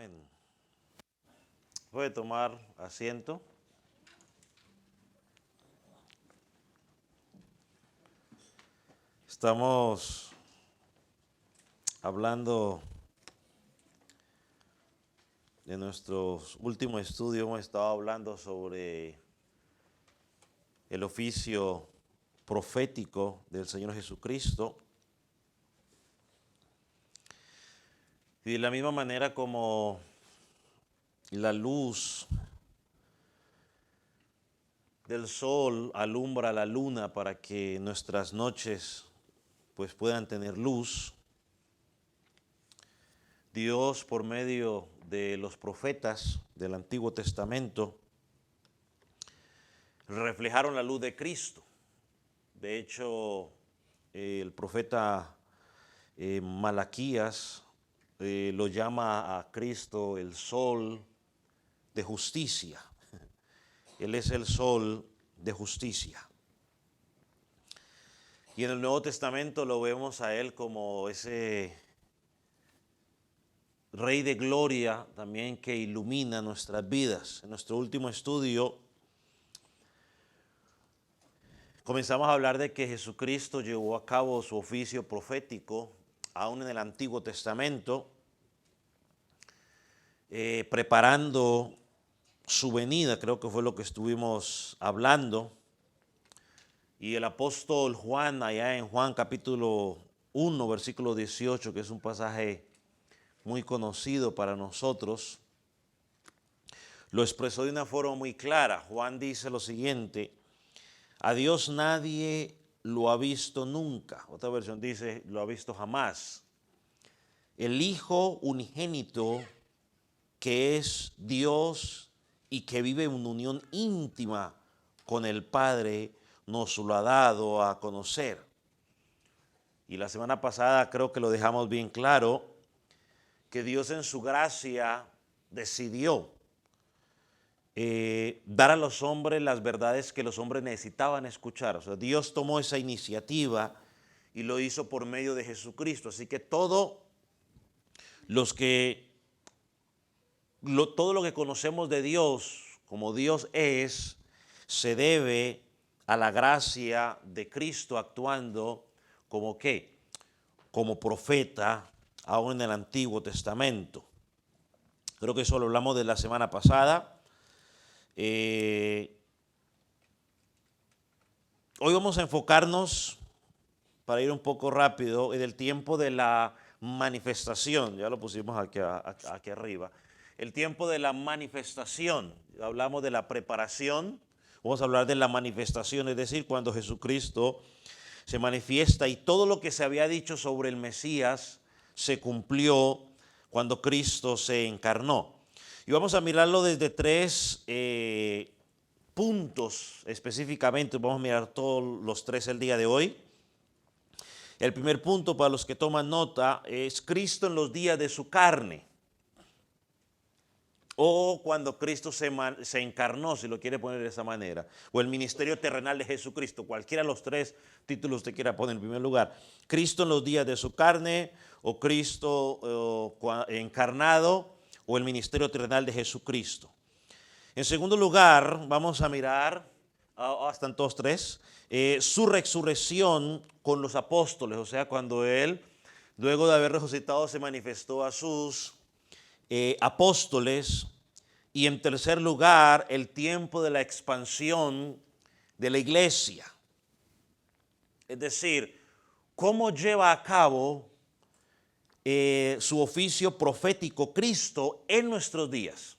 Amén. Puede tomar asiento. Estamos hablando de nuestro último estudio. Hemos estado hablando sobre el oficio profético del Señor Jesucristo. Y de la misma manera como la luz del sol alumbra la luna para que nuestras noches pues puedan tener luz, Dios por medio de los profetas del Antiguo Testamento reflejaron la luz de Cristo. De hecho, el profeta Malaquías lo llama a Cristo el sol de justicia. Él es el sol de justicia. Y en el Nuevo Testamento lo vemos a Él como ese Rey de gloria también que ilumina nuestras vidas. En nuestro último estudio comenzamos a hablar de que Jesucristo llevó a cabo su oficio profético aún en el Antiguo Testamento, preparando su venida, creo que fue lo que estuvimos hablando. Y el apóstol Juan, allá en Juan capítulo 1, versículo 18, que es un pasaje muy conocido para nosotros, lo expresó de una forma muy clara. Juan dice lo siguiente: a Dios nadie lo ha visto nunca. Otra versión dice, lo ha visto jamás. El Hijo unigénito, que es Dios y que vive en unión íntima con el Padre, nos lo ha dado a conocer. Y la semana pasada creo que lo dejamos bien claro, que Dios en su gracia decidió dar a los hombres las verdades que los hombres necesitaban escuchar. O sea, Dios tomó esa iniciativa y lo hizo por medio de Jesucristo. Así que todo lo que conocemos de Dios, como Dios es, se debe a la gracia de Cristo actuando como ¿qué? Como profeta, aún en el Antiguo Testamento. Creo que eso lo hablamos de la semana pasada. Hoy vamos a enfocarnos, para ir un poco rápido, en el tiempo de la manifestación. Ya lo pusimos aquí arriba. El tiempo de la manifestación. Hablamos de la preparación. Vamos a hablar de la manifestación, es decir, cuando Jesucristo se manifiesta y todo lo que se había dicho sobre el Mesías se cumplió cuando Cristo se encarnó. Y vamos a mirarlo desde tres puntos específicamente. Vamos a mirar todos los tres el día de hoy. El primer punto, para los que toman nota, es Cristo en los días de su carne. O cuando Cristo se encarnó, si lo quiere poner de esa manera. O el ministerio terrenal de Jesucristo. Cualquiera de los tres títulos usted quiera poner en primer lugar. Cristo en los días de su carne, o Cristo encarnado, o el ministerio terrenal de Jesucristo. En segundo lugar, vamos a mirar, están todos tres, su resurrección con los apóstoles. O sea, cuando Él, luego de haber resucitado, se manifestó a sus apóstoles. Y en tercer lugar, el tiempo de la expansión de la iglesia. Es decir, cómo lleva a cabo su oficio profético Cristo en nuestros días.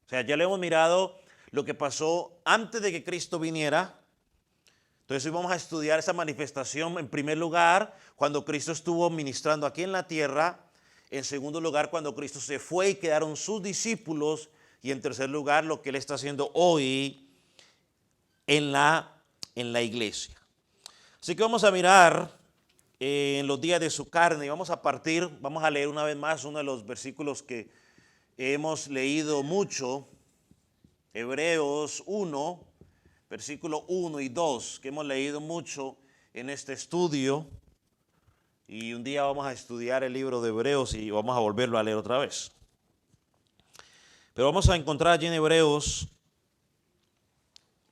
O sea, ya le hemos mirado lo que pasó antes de que Cristo viniera. Entonces hoy vamos a estudiar esa manifestación en primer lugar, cuando Cristo estuvo ministrando aquí en la tierra. En segundo lugar, cuando Cristo se fue y quedaron sus discípulos. Y en tercer lugar, lo que Él está haciendo hoy en la iglesia. Así que vamos a mirar en los días de su carne y vamos a leer una vez más uno de los versículos que hemos leído mucho, Hebreos 1, versículo 1 y 2, que hemos leído mucho en este estudio. Y un día vamos a estudiar el libro de Hebreos y vamos a volverlo a leer otra vez. Pero vamos a encontrar allí en Hebreos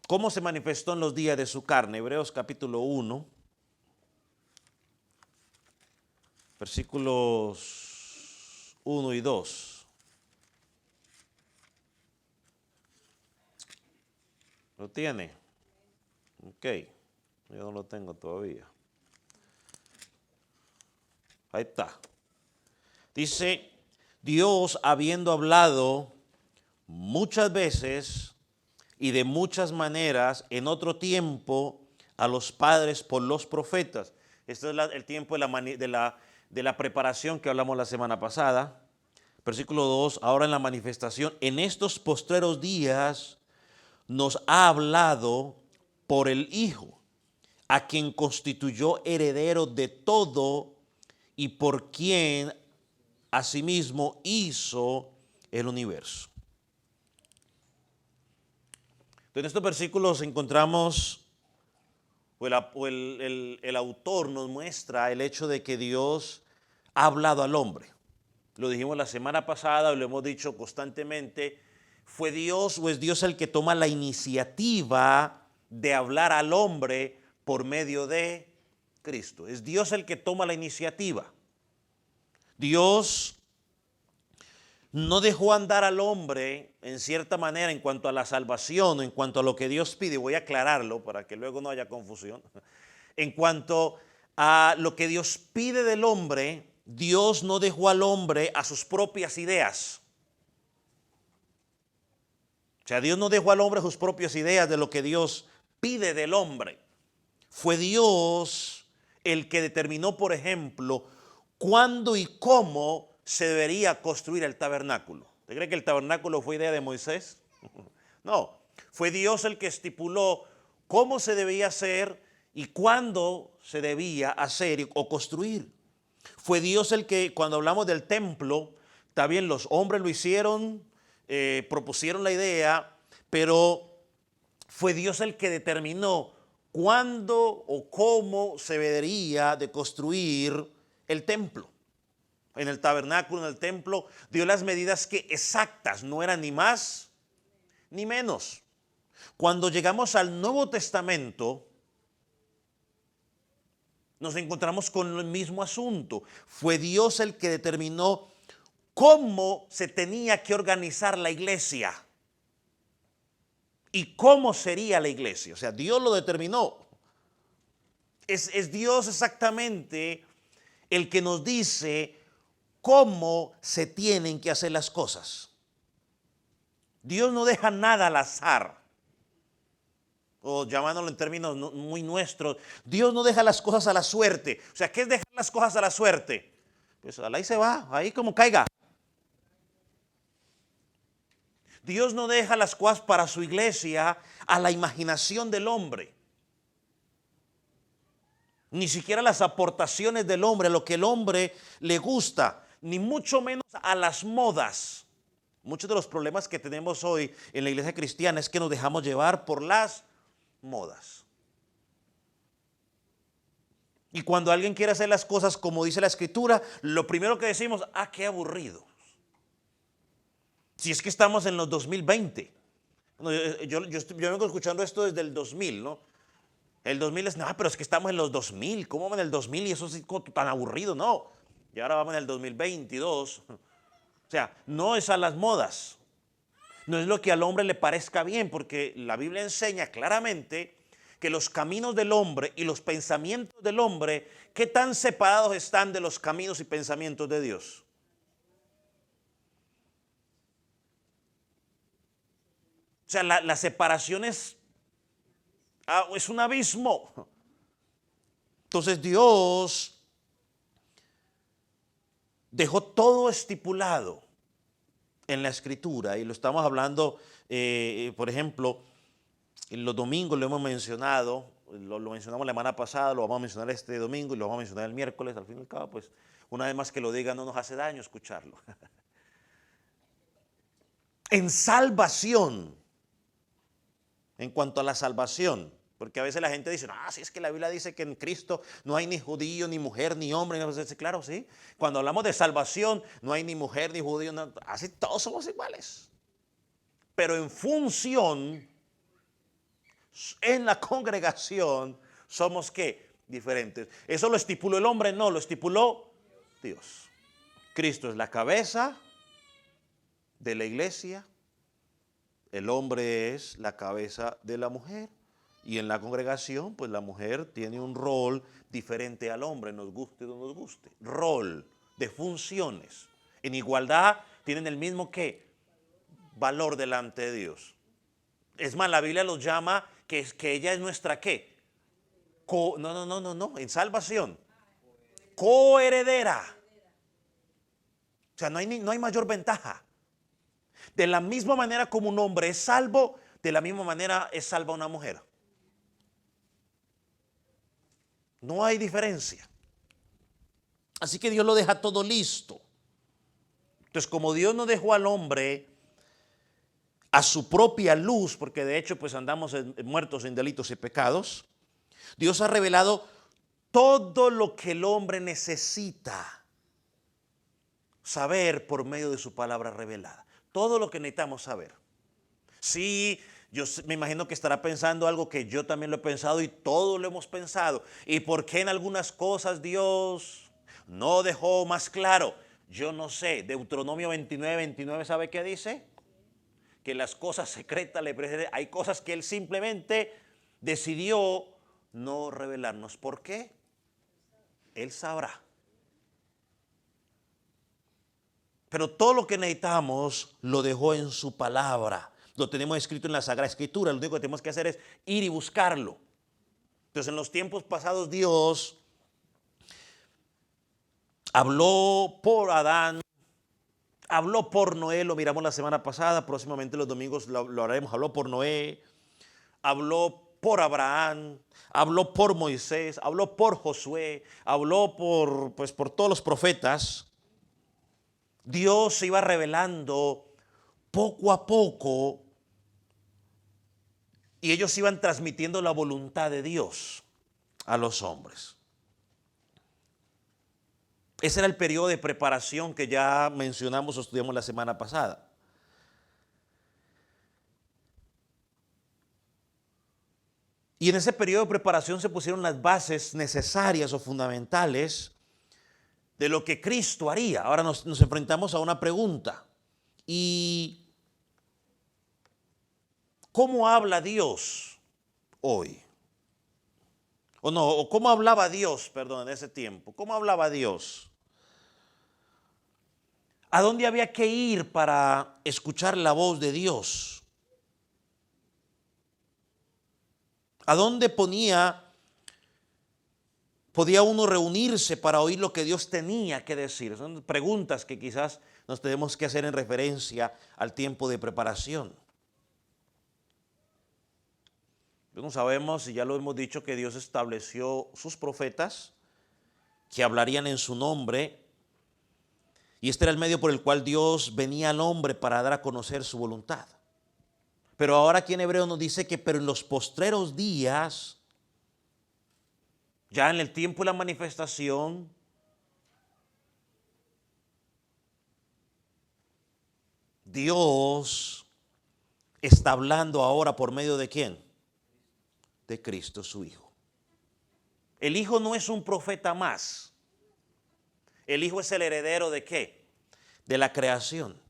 cómo se manifestó en los días de su carne. Hebreos capítulo 1, versículos 1 y 2. ¿Lo tiene? Ok, yo no lo tengo todavía. Ahí está. Dice, Dios habiendo hablado muchas veces y de muchas maneras en otro tiempo a los padres por los profetas. Este es el tiempo de la preparación que hablamos la semana pasada. Versículo 2, ahora en la manifestación, en estos postreros días nos ha hablado por el Hijo, a quien constituyó heredero de todo y por quien asimismo hizo el universo. En estos versículos encontramos, el autor nos muestra el hecho de que Dios ha hablado al hombre. Lo dijimos la semana pasada, lo hemos dicho constantemente. ¿Fue Dios o es Dios el que toma la iniciativa de hablar al hombre por medio de Cristo? Es Dios el que toma la iniciativa. Dios no dejó andar al hombre en cierta manera en cuanto a la salvación, en cuanto a lo que Dios pide. Voy a aclararlo para que luego no haya confusión. En cuanto a lo que Dios pide del hombre, Dios no dejó al hombre a sus propias ideas. O sea, Dios no dejó al hombre a sus propias ideas de lo que Dios pide del hombre. Fue Dios el que determinó, por ejemplo, cuándo y cómo se debería construir el tabernáculo. ¿Usted cree que el tabernáculo fue idea de Moisés? No, fue Dios el que estipuló cómo se debía hacer y cuándo se debía hacer o construir. Fue Dios el que, cuando hablamos del templo, también los hombres lo hicieron, propusieron la idea, pero fue Dios el que determinó cuándo o cómo se debería de construir el templo. En el tabernáculo, en el templo, dio las medidas que exactas, no eran ni más ni menos. Cuando llegamos al Nuevo Testamento, nos encontramos con el mismo asunto. Fue Dios el que determinó cómo se tenía que organizar la iglesia y cómo sería la iglesia. O sea, Dios lo determinó. Es Dios exactamente el que nos dice cómo se tienen que hacer las cosas. Dios no deja nada al azar, o llamándolo en términos muy nuestros, Dios no deja las cosas a la suerte. O sea, ¿qué es dejar las cosas a la suerte? Pues ahí se va, ahí como caiga. Dios no deja las cosas para su iglesia a la imaginación del hombre. Ni siquiera las aportaciones del hombre, a lo que el hombre le gusta, ni mucho menos a las modas. Muchos de los problemas que tenemos hoy en la iglesia cristiana es que nos dejamos llevar por las modas. Y cuando alguien quiere hacer las cosas como dice la Escritura, lo primero que decimos, qué aburrido. Si es que estamos en los 2020. Yo vengo escuchando esto desde el 2000, ¿no? El 2000 es, pero es que estamos en los 2000. ¿Cómo van en el 2000 y eso es tan aburrido? No. Y ahora vamos en el 2022. O sea, no es a las modas. No es lo que al hombre le parezca bien, porque la Biblia enseña claramente que los caminos del hombre y los pensamientos del hombre, ¿qué tan separados están de los caminos y pensamientos de Dios? O sea, la separación es un abismo. Entonces Dios dejó todo estipulado en la Escritura, y lo estamos hablando, por ejemplo, en los domingos lo hemos mencionado, lo mencionamos la semana pasada, lo vamos a mencionar este domingo y lo vamos a mencionar el miércoles. Al fin y al cabo, pues una vez más que lo diga no nos hace daño escucharlo. En salvación, en cuanto a la salvación, porque a veces la gente dice, si es que la Biblia dice que en Cristo no hay ni judío, ni mujer, ni hombre. Claro, sí. Cuando hablamos de salvación, no hay ni mujer, ni judío, así todos somos iguales. pero en función, en la congregación, somos ¿qué? Diferentes. ¿Eso lo estipuló el hombre? No, lo estipuló Dios. Cristo es la cabeza de la iglesia, el hombre es la cabeza de la mujer, y en la congregación pues la mujer tiene un rol diferente al hombre, nos guste o no nos guste, rol de funciones, en igualdad tienen el mismo ¿qué? Valor delante de Dios. Es más, la Biblia los llama que ella es nuestra ¿qué? No, en salvación, coheredera. O sea, no hay mayor ventaja. De la misma manera como un hombre es salvo, de la misma manera es salva una mujer. No hay diferencia. Así que Dios lo deja todo listo. Entonces, como Dios no dejó al hombre a su propia luz, porque de hecho pues andamos muertos en delitos y pecados, Dios ha revelado todo lo que el hombre necesita saber por medio de su palabra revelada. Todo lo que necesitamos saber. Sí, yo me imagino que estará pensando algo que yo también lo he pensado y todos lo hemos pensado. ¿Y por qué en algunas cosas Dios no dejó más claro? Yo no sé. Deuteronomio 29, ¿sabe qué dice? Que las cosas secretas le preceden. Hay cosas que Él simplemente decidió no revelarnos. ¿Por qué? Él sabrá. Pero todo lo que necesitamos lo dejó en su palabra. Lo tenemos escrito en la Sagrada Escritura. Lo único que tenemos que hacer es ir y buscarlo. Entonces, en los tiempos pasados Dios habló por Adán, habló por Noé, lo miramos la semana pasada, próximamente los domingos lo haremos. Habló por Noé, habló por Abraham, habló por Moisés, habló por Josué, habló por todos los profetas. Dios se iba revelando poco a poco y ellos iban transmitiendo la voluntad de Dios a los hombres. Ese era el periodo de preparación que ya mencionamos o estudiamos la semana pasada. Y en ese periodo de preparación se pusieron las bases necesarias o fundamentales de lo que Cristo haría. Ahora nos enfrentamos a una pregunta. ¿Y cómo habla Dios hoy? O cómo hablaba Dios, perdón, en ese tiempo. ¿Cómo hablaba Dios? ¿A dónde había que ir para escuchar la voz de Dios? ¿A dónde podía uno reunirse para oír lo que Dios tenía que decir? Son preguntas que quizás nos tenemos que hacer en referencia al tiempo de preparación. No sabemos, y ya lo hemos dicho, que Dios estableció sus profetas que hablarían en su nombre, y este era el medio por el cual Dios venía al hombre para dar a conocer su voluntad. Pero ahora aquí en Hebreo nos dice que pero en los postreros días, ya en el tiempo de la manifestación, Dios está hablando ahora por medio de ¿quién? De Cristo su Hijo. El Hijo no es un profeta más. El Hijo es el heredero ¿de qué? De la creación.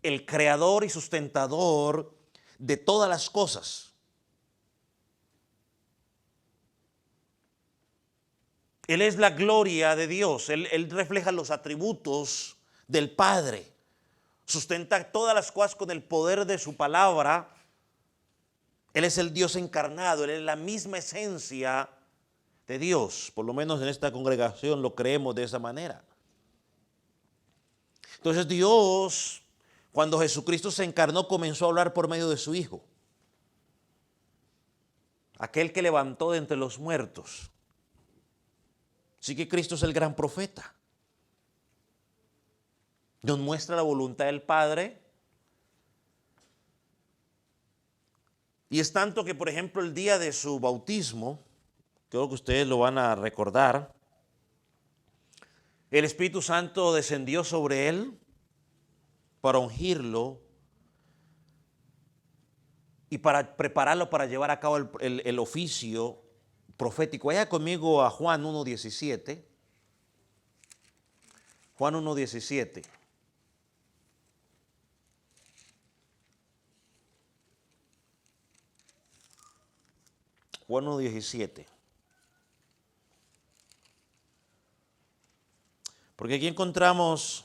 El creador y sustentador de todas las cosas. Él es la gloria de Dios. Él refleja los atributos del Padre. Sustenta todas las cosas con el poder de su palabra. Él es el Dios encarnado. Él es la misma esencia de Dios. Por lo menos en esta congregación lo creemos de esa manera. Entonces Dios, cuando Jesucristo se encarnó, comenzó a hablar por medio de su Hijo. Aquel que levantó de entre los muertos. Así que Cristo es el gran profeta. Nos muestra la voluntad del Padre. Y es tanto que, por ejemplo, el día de su bautismo, creo que ustedes lo van a recordar, el Espíritu Santo descendió sobre él para ungirlo y para prepararlo para llevar a cabo el oficio profético. Vaya conmigo a Juan 1:17. Juan 1:17. Juan 1:17. Porque aquí encontramos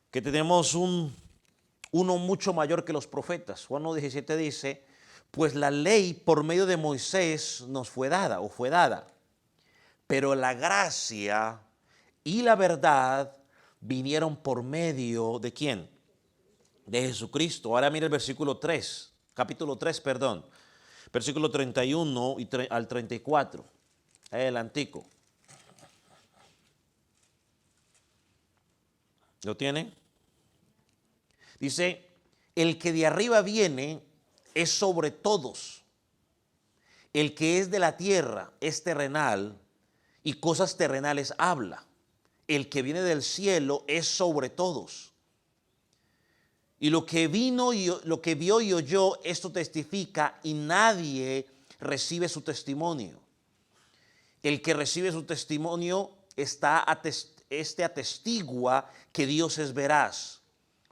que tenemos uno mucho mayor que los profetas. Juan 1:17 dice, pues la ley por medio de Moisés nos fue dada o fue dada, pero la gracia y la verdad vinieron por medio de ¿quién? De Jesucristo. Ahora mira el versículo 3, capítulo 3, perdón, versículo 31 al 34, el antico. ¿Lo tienen? Dice, el que de arriba viene es sobre todos. El que es de la tierra es terrenal y cosas terrenales habla. El que viene del cielo es sobre todos. Y lo que vino y lo que vio y oyó, esto testifica, y nadie recibe su testimonio. El que recibe su testimonio atestigua que Dios es veraz,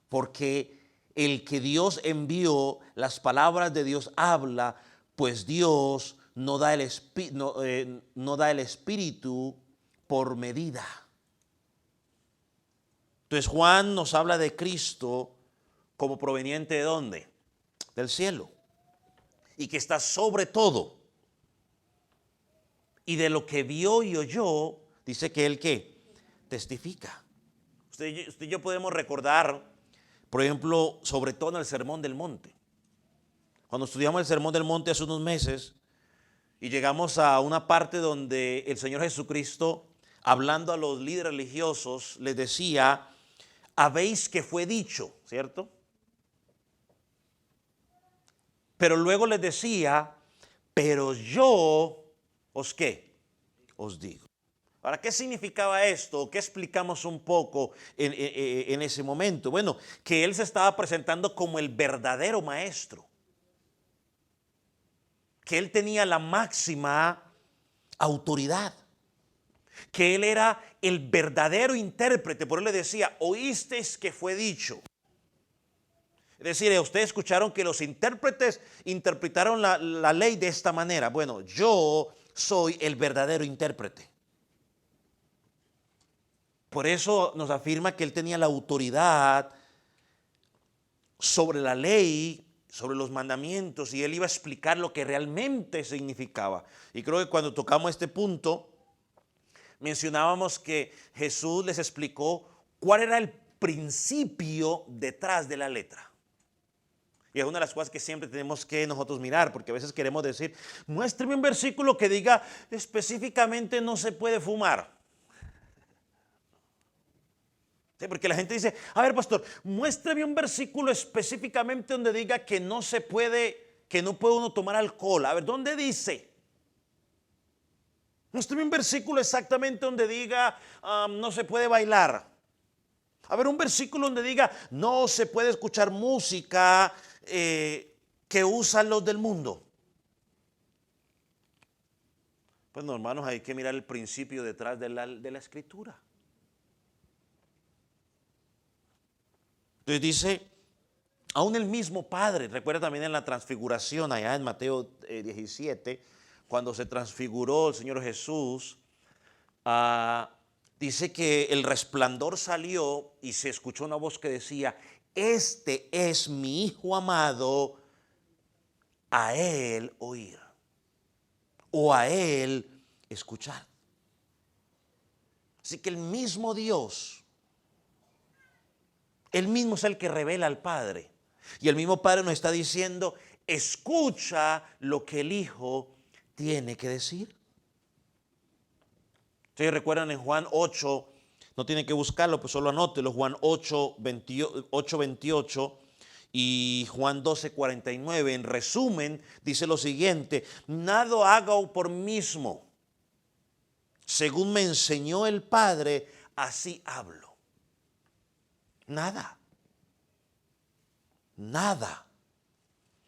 porque el que Dios envió, las palabras de Dios habla, pues Dios no da el espíritu por medida. Entonces Juan nos habla de Cristo como proveniente de ¿dónde? Del cielo. Y que está sobre todo. Y de lo que vio y oyó, dice que él ¿qué? Testifica. Usted y yo podemos recordar, por ejemplo, sobre todo en el Sermón del Monte. Cuando estudiamos el Sermón del Monte hace unos meses y llegamos a una parte donde el Señor Jesucristo, hablando a los líderes religiosos, les decía, habéis que fue dicho, ¿cierto? Pero luego les decía, pero yo os ¿qué? Os digo. Ahora, ¿qué significaba esto? ¿Qué explicamos un poco en ese momento? Bueno, que él se estaba presentando como el verdadero maestro. Que él tenía la máxima autoridad. Que él era el verdadero intérprete. Por eso le decía, oísteis que fue dicho. Es decir, ustedes escucharon que los intérpretes interpretaron la ley de esta manera. Bueno, yo soy el verdadero intérprete. Por eso nos afirma que él tenía la autoridad sobre la ley, sobre los mandamientos, y él iba a explicar lo que realmente significaba. Y creo que cuando tocamos este punto, mencionábamos que Jesús les explicó cuál era el principio detrás de la letra. Y es una de las cosas que siempre tenemos que nosotros mirar, porque a veces queremos decir, muéstrame un versículo que diga específicamente no se puede fumar. Sí, porque la gente dice, a ver pastor, muéstrame un versículo específicamente donde diga que no se puede, que no puede uno tomar alcohol. A ver, ¿dónde dice? Muéstrame un versículo exactamente donde diga no se puede bailar. A ver, un versículo donde diga no se puede escuchar música que usan los del mundo. Pues no, hermanos, hay que mirar el principio detrás de la escritura. Entonces dice, aún el mismo Padre, recuerda también en la transfiguración allá en Mateo 17, cuando se transfiguró el Señor Jesús, dice que el resplandor salió y se escuchó una voz que decía, este es mi Hijo amado, a Él oír o a Él escuchar. Así que el mismo Dios, Él mismo es el que revela al Padre. Y el mismo Padre nos está diciendo, escucha lo que el Hijo tiene que decir. Ustedes recuerdan en Juan 8, no tienen que buscarlo, pues solo anótelo, Juan 8, 28 y Juan 12, 49. En resumen, dice lo siguiente, nada hago por mí mismo. Según me enseñó el Padre, así hablo. Nada. Nada.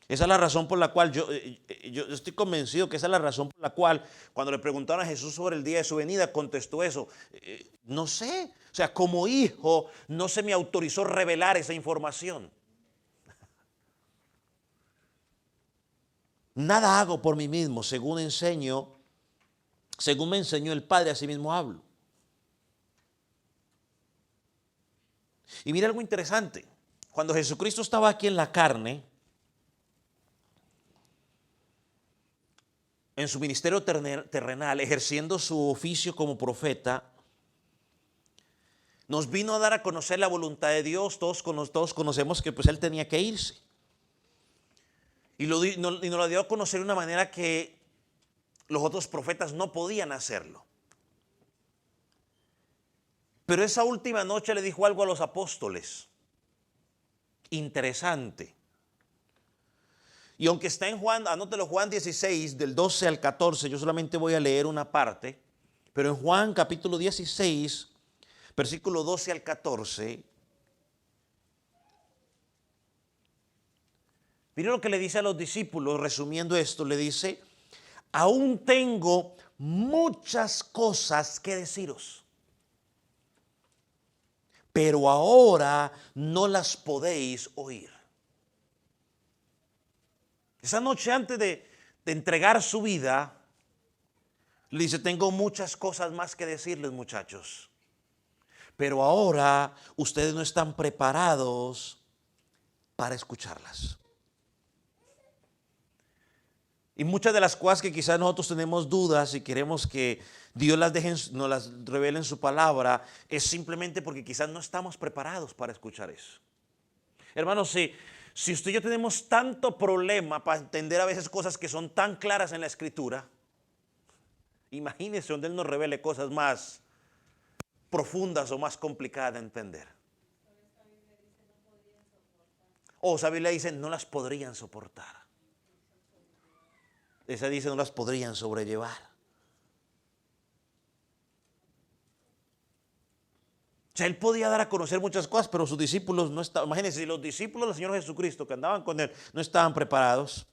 Esa es la razón por la cual yo estoy convencido que esa es la razón por la cual cuando le preguntaron a Jesús sobre el día de su venida, contestó eso. No sé, o sea, como hijo no se me autorizó revelar esa información. Nada hago por mí mismo, según me enseñó el Padre, así mismo hablo. Y mira algo interesante, cuando Jesucristo estaba aquí en la carne, en su ministerio terrenal, ejerciendo su oficio como profeta, nos vino a dar a conocer la voluntad de Dios. Todos conocemos que pues Él tenía que irse. Y nos lo dio a conocer de una manera que los otros profetas no podían hacerlo. Pero esa última noche le dijo algo a los apóstoles. Interesante. Y aunque está en Juan, anótelo, Juan 16, del 12 al 14, yo solamente voy a leer una parte. Pero en Juan capítulo 16, versículo 12 al 14, miren lo que le dice a los discípulos, resumiendo esto, le dice, aún tengo muchas cosas que deciros, pero ahora no las podéis oír. Esa noche antes de entregar su vida, le dice, tengo muchas cosas más que decirles, muchachos, pero ahora ustedes no están preparados para escucharlas. Y muchas de las cosas que quizás nosotros tenemos dudas y queremos que Dios nos las revele en su palabra, es simplemente porque quizás no estamos preparados para escuchar eso. Hermanos, si usted y yo tenemos tanto problema para entender a veces cosas que son tan claras en la Escritura, imagínese donde Él nos revele cosas más profundas o más complicadas de entender. O esa Biblia dice, no las podrían soportar. Esa dice, no las podrían sobrellevar. O sea, Él podía dar a conocer muchas cosas, pero sus discípulos no estaban. Imagínense, si los discípulos del Señor Jesucristo que andaban con Él no estaban preparados.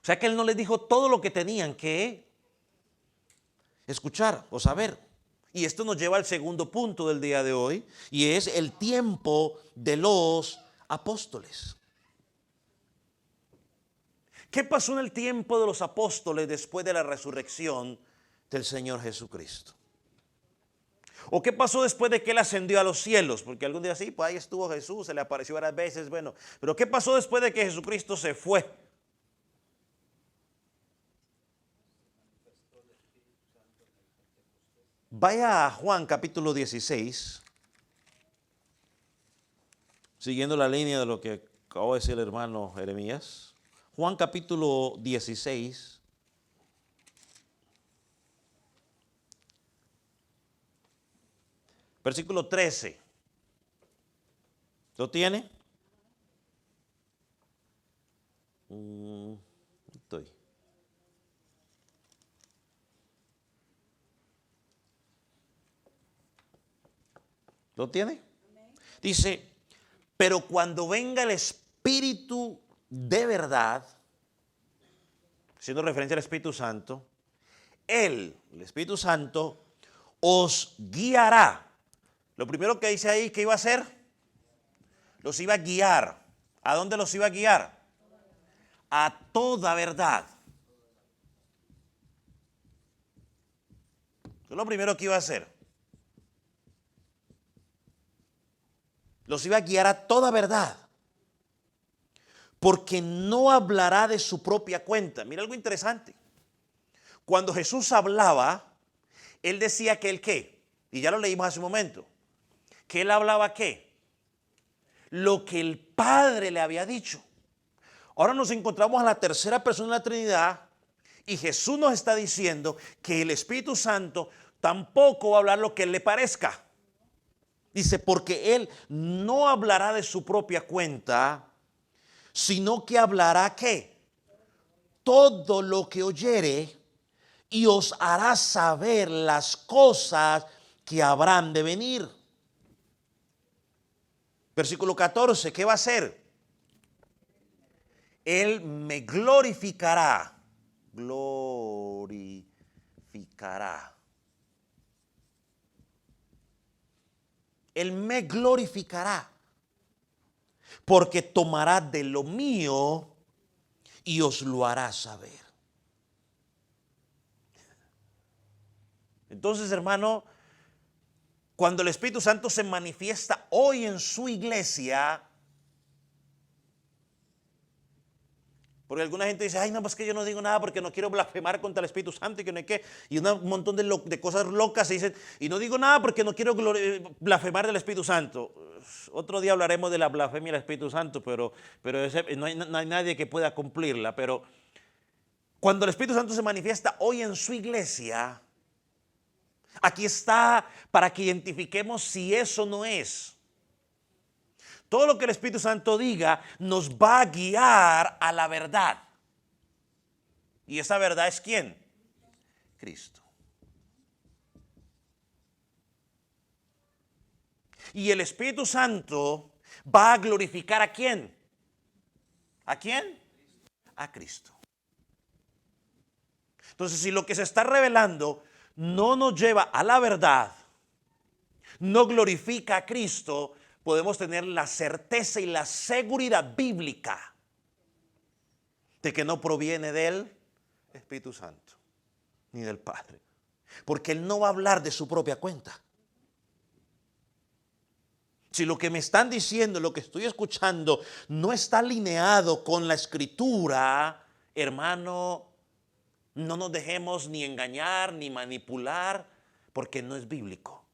O sea que Él no les dijo todo lo que tenían que escuchar o saber. Y esto nos lleva al segundo punto del día de hoy, y es el tiempo de los apóstoles. ¿Qué pasó en el tiempo de los apóstoles después de la resurrección del Señor Jesucristo? ¿O qué pasó después de que Él ascendió a los cielos? Porque algún día sí, pues ahí estuvo Jesús, se le apareció varias veces, bueno. Pero ¿qué pasó después de que Jesucristo se fue? Vaya a Juan capítulo 16, siguiendo la línea de lo que acabó de decir el hermano Jeremías. Juan capítulo 16. Versículo 13. ¿Lo tiene? Estoy. ¿Lo tiene? Dice, pero cuando venga el Espíritu de verdad, haciendo referencia al Espíritu Santo, Él, el Espíritu Santo, os guiará. Lo primero que dice ahí, ¿qué iba a hacer? Los iba a guiar. ¿A dónde los iba a guiar? A toda verdad. Eso es lo primero que iba a hacer. Los iba a guiar a toda verdad. Porque no hablará de su propia cuenta. Mira algo interesante. Cuando Jesús hablaba, Él decía que Él qué. Y ya lo leímos hace un momento. Que Él hablaba qué. Lo que el Padre le había dicho. Ahora nos encontramos a la tercera persona de la Trinidad y Jesús nos está diciendo que el Espíritu Santo tampoco va a hablar lo que Él le parezca. Dice, porque Él no hablará de su propia cuenta, sino que hablará ¿qué? Todo lo que oyere y os hará saber las cosas que habrán de venir. Versículo 14, ¿qué va a hacer? Él me glorificará. Glorificará. Él me glorificará. Porque tomará de lo mío y os lo hará saber. Entonces, hermano, cuando el Espíritu Santo se manifiesta hoy en su iglesia, porque alguna gente dice, ay, no, pues que yo no digo nada porque no quiero blasfemar contra el Espíritu Santo y que no hay que, y un montón de cosas locas se dicen, y no digo nada porque no quiero blasfemar del Espíritu Santo. Otro día hablaremos de la blasfemia del Espíritu Santo, pero no hay nadie que pueda cumplirla. Pero cuando el Espíritu Santo se manifiesta hoy en su iglesia, aquí está para que identifiquemos si eso no es. Todo lo que el Espíritu Santo diga nos va a guiar a la verdad. ¿Y esa verdad es quién? Cristo. Y el Espíritu Santo va a glorificar ¿a quién? ¿A quién? A Cristo. Entonces, si lo que se está revelando no nos lleva a la verdad, no glorifica a Cristo, podemos tener la certeza y la seguridad bíblica de que no proviene del Espíritu Santo ni del Padre. Porque Él no va a hablar de su propia cuenta. Si lo que me están diciendo, lo que estoy escuchando, no está alineado con la Escritura, hermano, no nos dejemos ni engañar ni manipular, porque no es bíblico.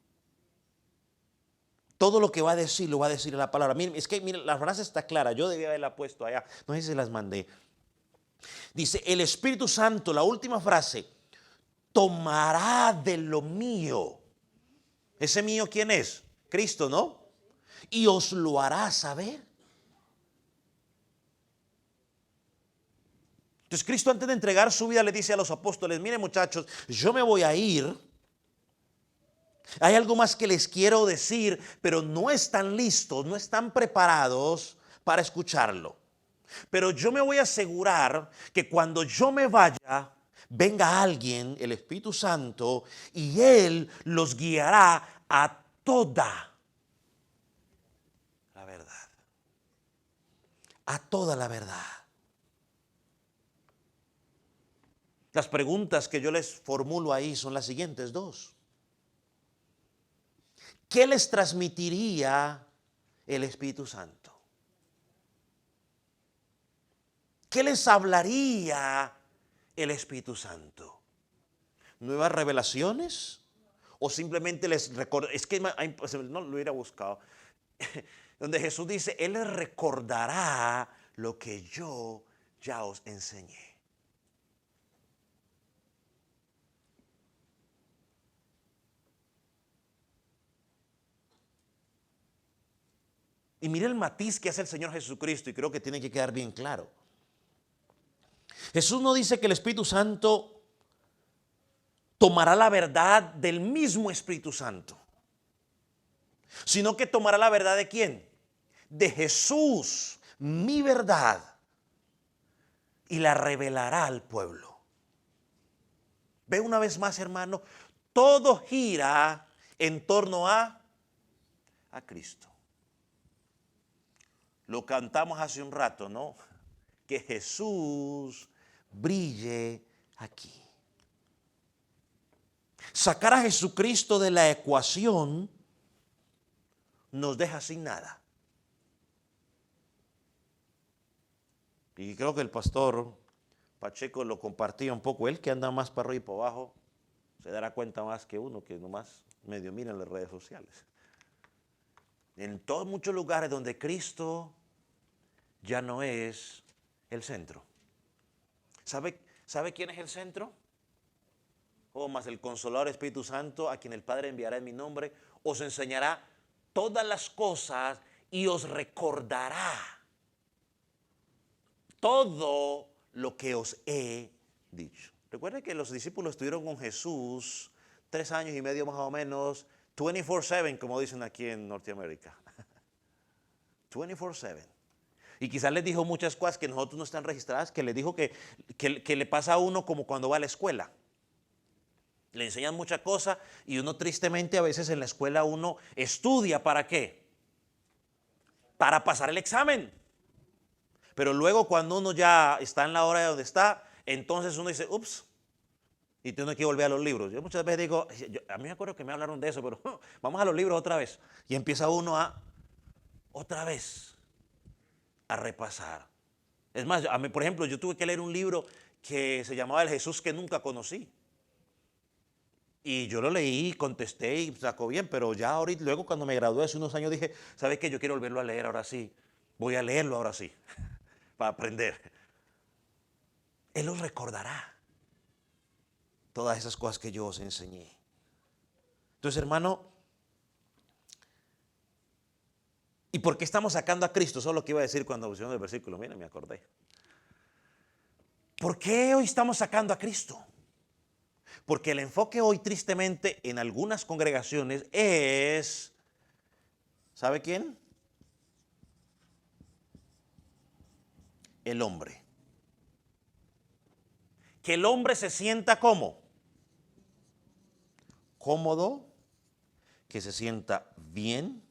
Todo lo que va a decir, lo va a decir en la palabra. Miren, es que miren, la frase está clara. Yo debía haberla puesto allá. No sé si se las mandé. Dice, el Espíritu Santo, la última frase, tomará de lo mío. ¿Ese mío quién es? Cristo, ¿no? Y os lo hará saber. Entonces Cristo, antes de entregar su vida, le dice a los apóstoles, miren muchachos, yo me voy a ir. Hay algo más que les quiero decir, pero no están listos, no están preparados para escucharlo. Pero yo me voy a asegurar que cuando yo me vaya, venga alguien, el Espíritu Santo, y Él los guiará a toda la verdad. A toda la verdad. Las preguntas que yo les formulo ahí son las siguientes dos. ¿Qué les transmitiría el Espíritu Santo? ¿Qué les hablaría el Espíritu Santo? ¿Nuevas revelaciones? ¿O simplemente les recordaría? Es que no lo hubiera buscado. Donde Jesús dice, Él les recordará lo que yo ya os enseñé. Y mire el matiz que hace el Señor Jesucristo, y creo que tiene que quedar bien claro. Jesús no dice que el Espíritu Santo tomará la verdad del mismo Espíritu Santo, sino que tomará la verdad ¿de quién? De Jesús, mi verdad, y la revelará al pueblo. Ve una vez más, hermano, todo gira en torno a Cristo. Lo cantamos hace un rato, ¿no? Que Jesús brille aquí. Sacar a Jesucristo de la ecuación nos deja sin nada. Y creo que el pastor Pacheco lo compartía un poco. Él que anda más para arriba y para abajo, se dará cuenta más que uno que nomás medio mira en las redes sociales. En todos muchos lugares donde Cristo ya no es el centro. ¿Sabe quién es el centro? O más el Consolador Espíritu Santo, a quien el Padre enviará en mi nombre, os enseñará todas las cosas y os recordará todo lo que os he dicho. Recuerden que los discípulos estuvieron con Jesús 3 años y medio más o menos, 24/7, como dicen aquí en Norteamérica. 24/7. Y quizás les dijo muchas cosas que nosotros no están registradas, que les dijo que le pasa a uno como cuando va a la escuela. Le enseñan muchas cosas y uno tristemente a veces en la escuela uno estudia ¿para qué? Para pasar el examen. Pero luego cuando uno ya está en la hora de donde está, entonces uno dice, ups, y tiene que volver a los libros. Yo muchas veces digo, a mí me acuerdo que me hablaron de eso, pero vamos a los libros otra vez. Y empieza uno otra vez, a repasar. Es más, a mí, por ejemplo, yo tuve que leer un libro que se llamaba El Jesús que nunca conocí. Y yo lo leí, contesté y sacó bien, pero ya ahorita, luego cuando me gradué hace unos años dije, ¿sabes qué? Yo quiero volverlo a leer ahora sí. Voy a leerlo ahora sí, para aprender. Él os recordará todas esas cosas que yo os enseñé. Entonces, hermano, ¿y por qué estamos sacando a Cristo? Eso es lo que iba a decir cuando pusieron el versículo. Mira, me acordé. ¿Por qué hoy estamos sacando a Cristo? Porque el enfoque hoy, tristemente, en algunas congregaciones es, ¿sabe quién? El hombre. Que el hombre se sienta como cómodo, que se sienta bien.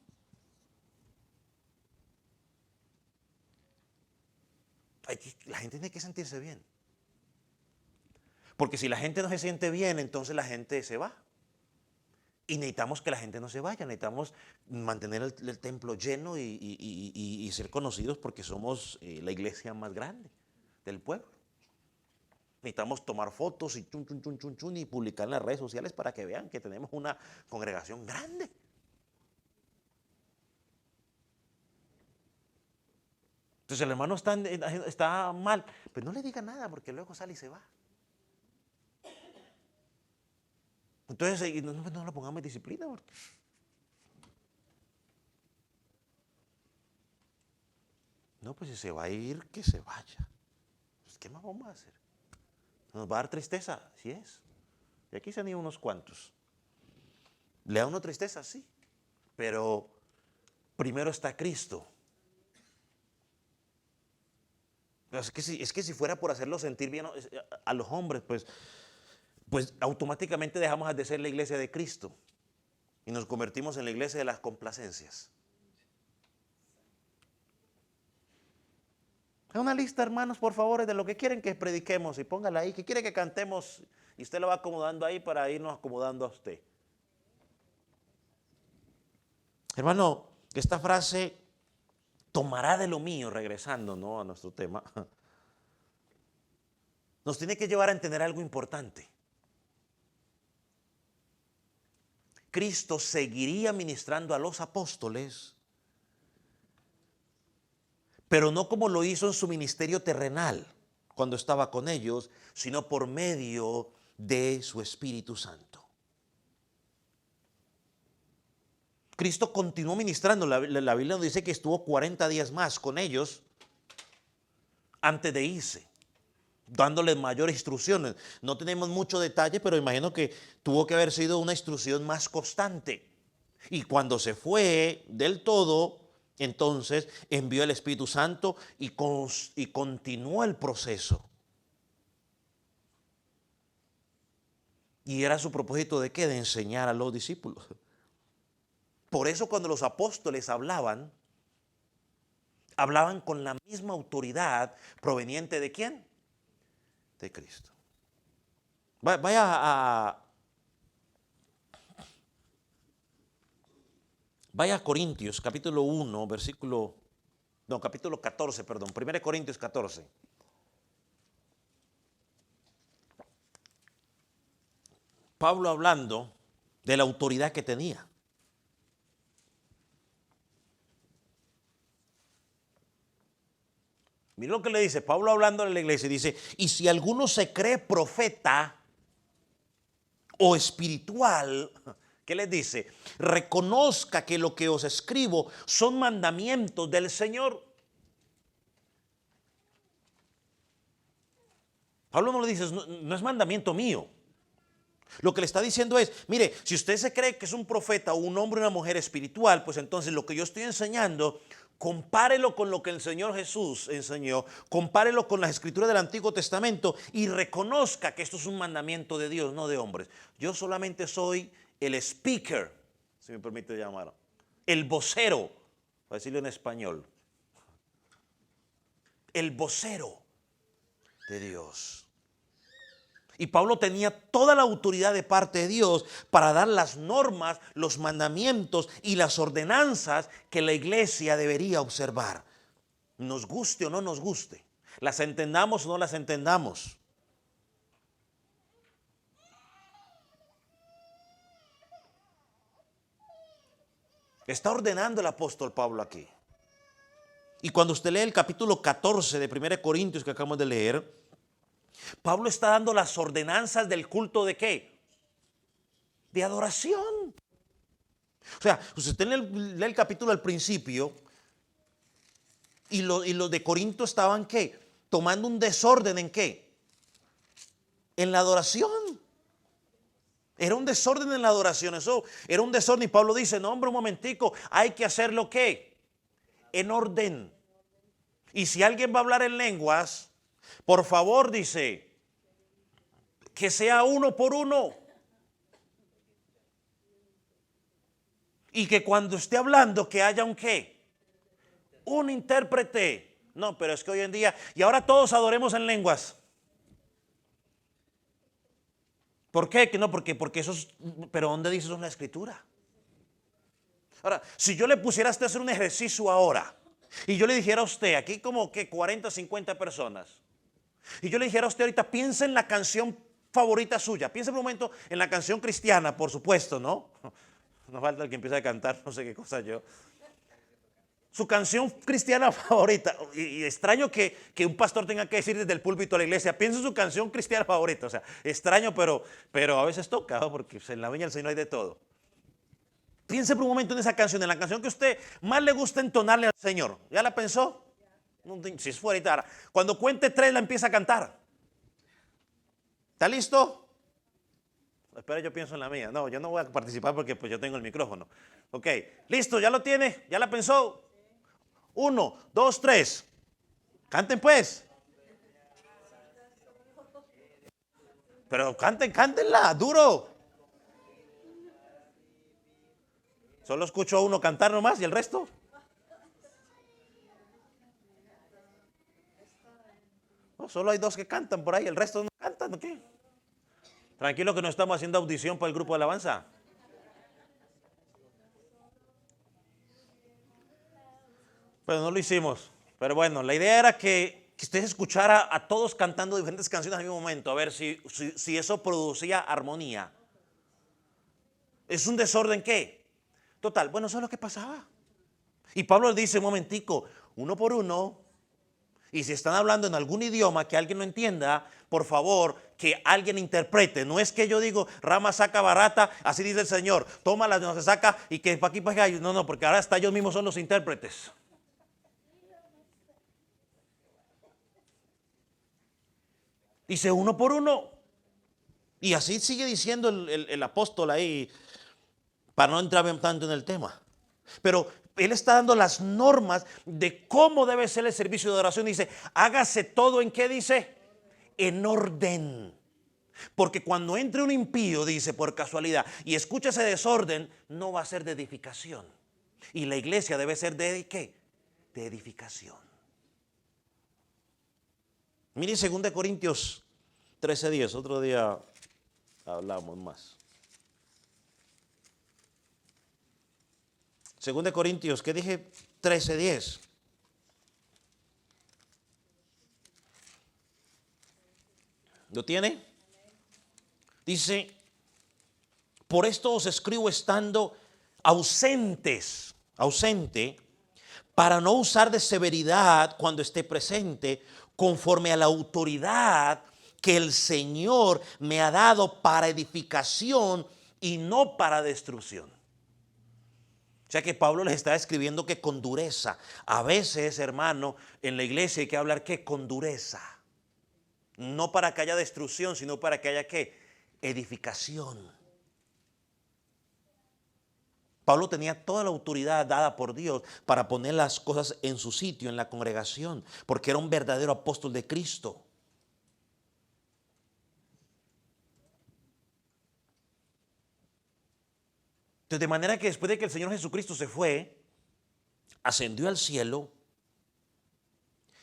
La gente tiene que sentirse bien. Porque si la gente no se siente bien, entonces la gente se va. Y necesitamos que la gente no se vaya, necesitamos mantener el templo lleno y ser conocidos porque somos la iglesia más grande del pueblo. Necesitamos tomar fotos y y publicar en las redes sociales para que vean que tenemos una congregación grande. Entonces el hermano está mal, pero no le diga nada porque luego sale y se va. Entonces no lo pongamos en disciplina. No, pues si se va a ir, que se vaya. Pues, ¿qué más vamos a hacer? ¿Nos va a dar tristeza? Sí es. Y aquí se han ido unos cuantos. ¿Le da uno tristeza? Sí. Pero primero está Cristo. Es que si fuera por hacerlo sentir bien a los hombres, pues automáticamente dejamos de ser la iglesia de Cristo y nos convertimos en la iglesia de las complacencias. Una lista, hermanos, por favor, de lo que quieren que prediquemos y póngala ahí, que quiere que cantemos y usted lo va acomodando ahí para irnos acomodando a usted. Hermano, esta frase tomará de lo mío, regresando, ¿no?, a nuestro tema, nos tiene que llevar a entender algo importante. Cristo seguiría ministrando a los apóstoles, pero no como lo hizo en su ministerio terrenal, cuando estaba con ellos, sino por medio de su Espíritu Santo. Cristo continuó ministrando. La Biblia nos dice que estuvo 40 días más con ellos antes de irse, dándoles mayores instrucciones. No tenemos mucho detalle, pero imagino que tuvo que haber sido una instrucción más constante. Y cuando se fue del todo, entonces envió el Espíritu Santo y continuó el proceso. Y era su propósito de ¿qué? De enseñar a los discípulos. Por eso cuando los apóstoles hablaban con la misma autoridad proveniente ¿de quién? De Cristo. Vaya a Corintios, capítulo 1, capítulo 14, perdón, 1 Corintios 14. Pablo hablando de la autoridad que tenía. Mira lo que le dice Pablo hablando a la iglesia. Dice, y si alguno se cree profeta o espiritual, ¿qué les dice? Reconozca que lo que os escribo son mandamientos del Señor. Pablo no le dice, no es mandamiento mío. Lo que le está diciendo es, mire, si usted se cree que es un profeta o un hombre o una mujer espiritual, pues entonces lo que yo estoy enseñando compárelo con lo que el Señor Jesús enseñó, compárelo con las escrituras del Antiguo Testamento y reconozca que esto es un mandamiento de Dios, no de hombres. Yo solamente soy el speaker, si me permite llamar, el vocero, para decirlo en español, el vocero de Dios. Y Pablo tenía toda la autoridad de parte de Dios para dar las normas, los mandamientos y las ordenanzas que la iglesia debería observar. Nos guste o no nos guste, las entendamos o no las entendamos. Está ordenando el apóstol Pablo aquí. Y cuando usted lee el capítulo 14 de 1 Corintios que acabamos de leer, Pablo está dando las ordenanzas del culto de ¿qué? De adoración. O sea, usted lee el capítulo al principio y los de Corinto estaban ¿qué? Tomando un desorden ¿en qué? En la adoración. Era un desorden en la adoración, eso era un desorden y Pablo dice, no hombre, un momentico, hay que hacerlo ¿qué? En orden. Y si alguien va a hablar en lenguas, por favor, dice, que sea uno por uno. Y que cuando esté hablando, que haya un qué. Un intérprete. No, pero es que hoy en día, y ahora todos adoremos en lenguas. ¿Por qué? Que no, porque eso es, pero ¿dónde dice eso en la escritura? Ahora, si yo le pusiera a usted a hacer un ejercicio ahora, y yo le dijera a usted, aquí como que 40, 50 personas, y yo le dijera a usted ahorita, piensa en la canción favorita suya, piensa un momento en la canción cristiana, por supuesto, ¿no? No falta el que empiece a cantar, no sé qué cosa yo. Su canción cristiana favorita, y extraño que un pastor tenga que decir desde el púlpito a la iglesia, piensa en su canción cristiana favorita, o sea, extraño, pero a veces toca, ¿no? Porque en la viña del Señor hay de todo. Piense por un momento en esa canción, en la canción que a usted más le gusta entonarle al Señor. ¿Ya la pensó? Si es fuera y tal. Cuando cuente 3 la empieza a cantar. ¿Está listo? Espera, yo pienso en la mía. No, yo no voy a participar porque pues yo tengo el micrófono. Ok, listo, ¿ya lo tiene? ¿Ya la pensó? 1, 2, 3. Canten pues. Pero cántenla, duro. Solo escucho a uno cantar nomás y el resto. No, solo hay 2 que cantan por ahí, el resto no cantan, ¿qué? Tranquilo que no estamos haciendo audición para el grupo de alabanza. Pero no lo hicimos. Pero bueno, la idea era que usted escuchara a todos cantando diferentes canciones al mismo momento, a ver si eso producía armonía. ¿Es un desorden qué? Total, bueno, eso es lo que pasaba. Y Pablo le dice, un momentico, uno por uno, y si están hablando en algún idioma que alguien no entienda, por favor, que alguien interprete. No es que yo digo, rama saca barata, así dice el Señor, tómala, no se saca, y que para aquí, para allá. No, no, porque ahora hasta ellos mismos son los intérpretes. Dice uno por uno. Y así sigue diciendo el apóstol ahí, para no entrar tanto en el tema. Pero él está dando las normas de cómo debe ser el servicio de oración. Dice, hágase todo en qué dice, en orden. Porque cuando entre un impío, dice, por casualidad, y escucha ese desorden, no va a ser de edificación. Y la iglesia debe ser de ¿qué? De edificación. Miren 2 Corintios 13:10, otro día hablamos más. 2 Corintios, ¿qué dije? 13:10. ¿Lo tiene? Dice, por esto os escribo estando ausente, para no usar de severidad cuando esté presente, conforme a la autoridad que el Señor me ha dado para edificación y no para destrucción. O sea que Pablo les está escribiendo que con dureza. A veces, hermano, en la iglesia hay que hablar que con dureza. No para que haya destrucción, sino para que haya ¿qué? Edificación. Pablo tenía toda la autoridad dada por Dios para poner las cosas en su sitio, en la congregación, porque era un verdadero apóstol de Cristo. Entonces, de manera que después de que el Señor Jesucristo se fue, ascendió al cielo,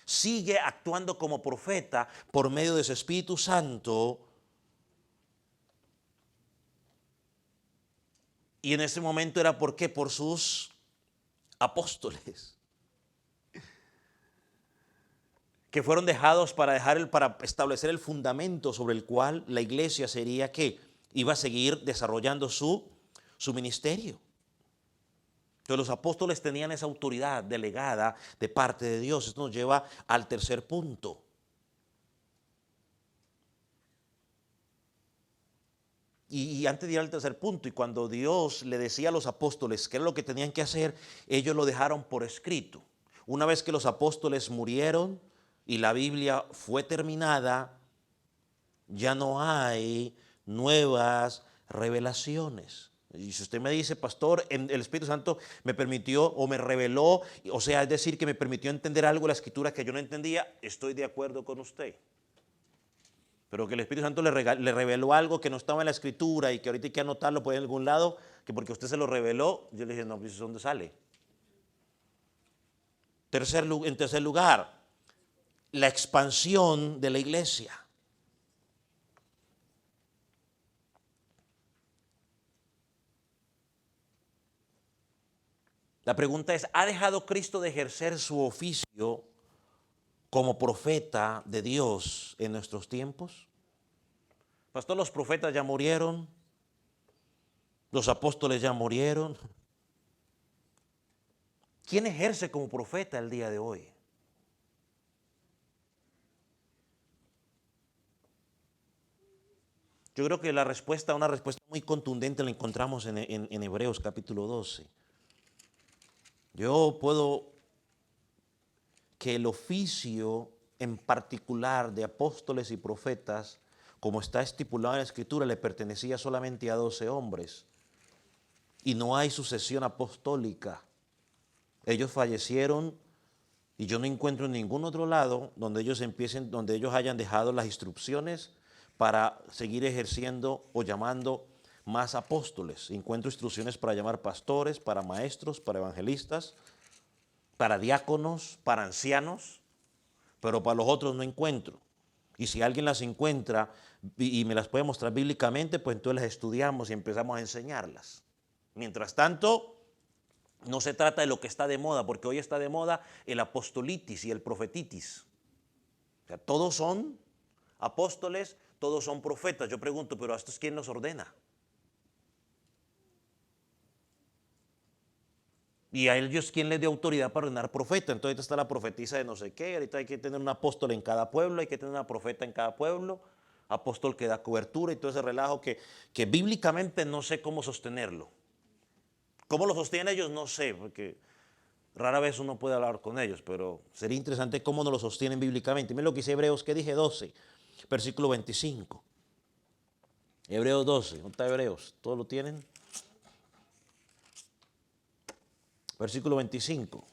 sigue actuando como profeta por medio de su Espíritu Santo. Y en ese momento era ¿por qué? Por sus apóstoles, que fueron dejados para establecer el fundamento sobre el cual la iglesia sería que iba a seguir desarrollando su ministerio. Entonces los apóstoles tenían esa autoridad delegada de parte de Dios. Esto nos lleva al tercer punto. Y antes de ir al tercer punto, y cuando Dios le decía a los apóstoles qué era lo que tenían que hacer, ellos lo dejaron por escrito. Una vez que los apóstoles murieron y la Biblia fue terminada, ya no hay nuevas revelaciones. Y si usted me dice, pastor, el Espíritu Santo me permitió o me reveló, o sea, es decir, que me permitió entender algo de la Escritura que yo no entendía, estoy de acuerdo con usted. Pero que el Espíritu Santo le reveló algo que no estaba en la Escritura y que ahorita hay que anotarlo por ahí en algún lado, que porque usted se lo reveló, yo le dije, no, pues ¿dónde sale? En tercer lugar, la expansión de la iglesia. La pregunta es, ¿ha dejado Cristo de ejercer su oficio como profeta de Dios en nuestros tiempos? Pastor, los profetas ya murieron, los apóstoles ya murieron. ¿Quién ejerce como profeta el día de hoy? Yo creo que una respuesta muy contundente la encontramos en Hebreos capítulo 12. Yo puedo que el oficio en particular de apóstoles y profetas, como está estipulado en la Escritura, le pertenecía solamente a 12 hombres. Y no hay sucesión apostólica. Ellos fallecieron y yo no encuentro en ningún otro lado donde ellos hayan dejado las instrucciones para seguir ejerciendo o llamando más apóstoles. Encuentro instrucciones para llamar pastores, para maestros, para evangelistas, para diáconos, para ancianos, pero para los otros no encuentro. Y si alguien las encuentra y me las puede mostrar bíblicamente, pues entonces las estudiamos y empezamos a enseñarlas. Mientras tanto, no se trata de lo que está de moda, porque hoy está de moda el apostolitis y el profetitis. O sea, todos son apóstoles, todos son profetas. Yo pregunto, ¿pero a estos quién los ordena? Y a ellos, ¿quién les dio autoridad para ordenar profeta? Entonces ahorita está la profetisa de no sé qué, ahorita hay que tener un apóstol en cada pueblo, hay que tener una profeta en cada pueblo, apóstol que da cobertura y todo ese relajo que bíblicamente no sé cómo sostenerlo. ¿Cómo lo sostienen ellos? No sé, porque rara vez uno puede hablar con ellos, pero sería interesante cómo nos lo sostienen bíblicamente. Miren lo que dice Hebreos, que dije 12, versículo 25. Hebreos 12, ¿dónde está Hebreos? ¿Todos lo tienen? Versículo 25.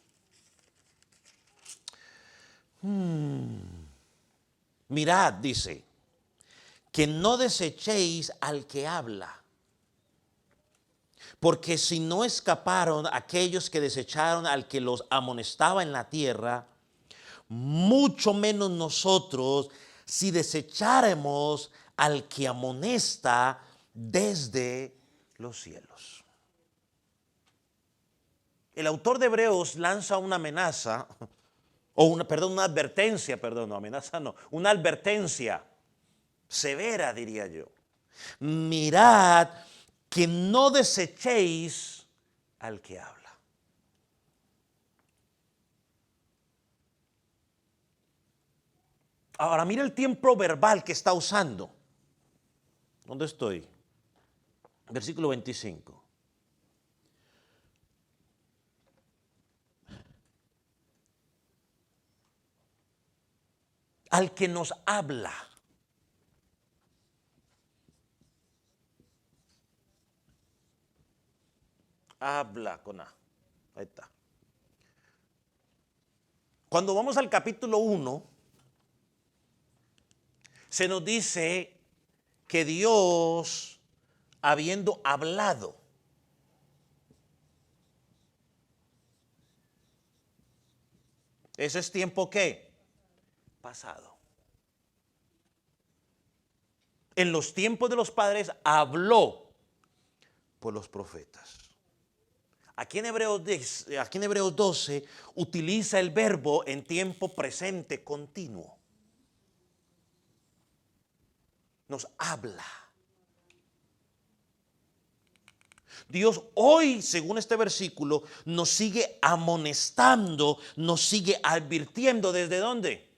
Mirad, dice, que no desechéis al que habla. Porque si no escaparon aquellos que desecharon al que los amonestaba en la tierra, mucho menos nosotros si desecháramos al que amonesta desde los cielos. El autor de Hebreos lanza una amenaza, una advertencia, no, amenaza no, una advertencia severa, diría yo. Mirad que no desechéis al que habla. Ahora mira el tiempo verbal que está usando. ¿Dónde estoy? Versículo 25. Al que nos habla. Habla con A. Ahí está. Cuando vamos al capítulo 1, se nos dice que Dios, habiendo hablado, ¿eso es tiempo qué? Pasado. En los tiempos de los padres habló por los profetas. Aquí en Hebreos 12 utiliza el verbo en tiempo presente continuo. Nos habla. Dios hoy, según este versículo, nos sigue amonestando, nos sigue advirtiendo. ¿Desde dónde?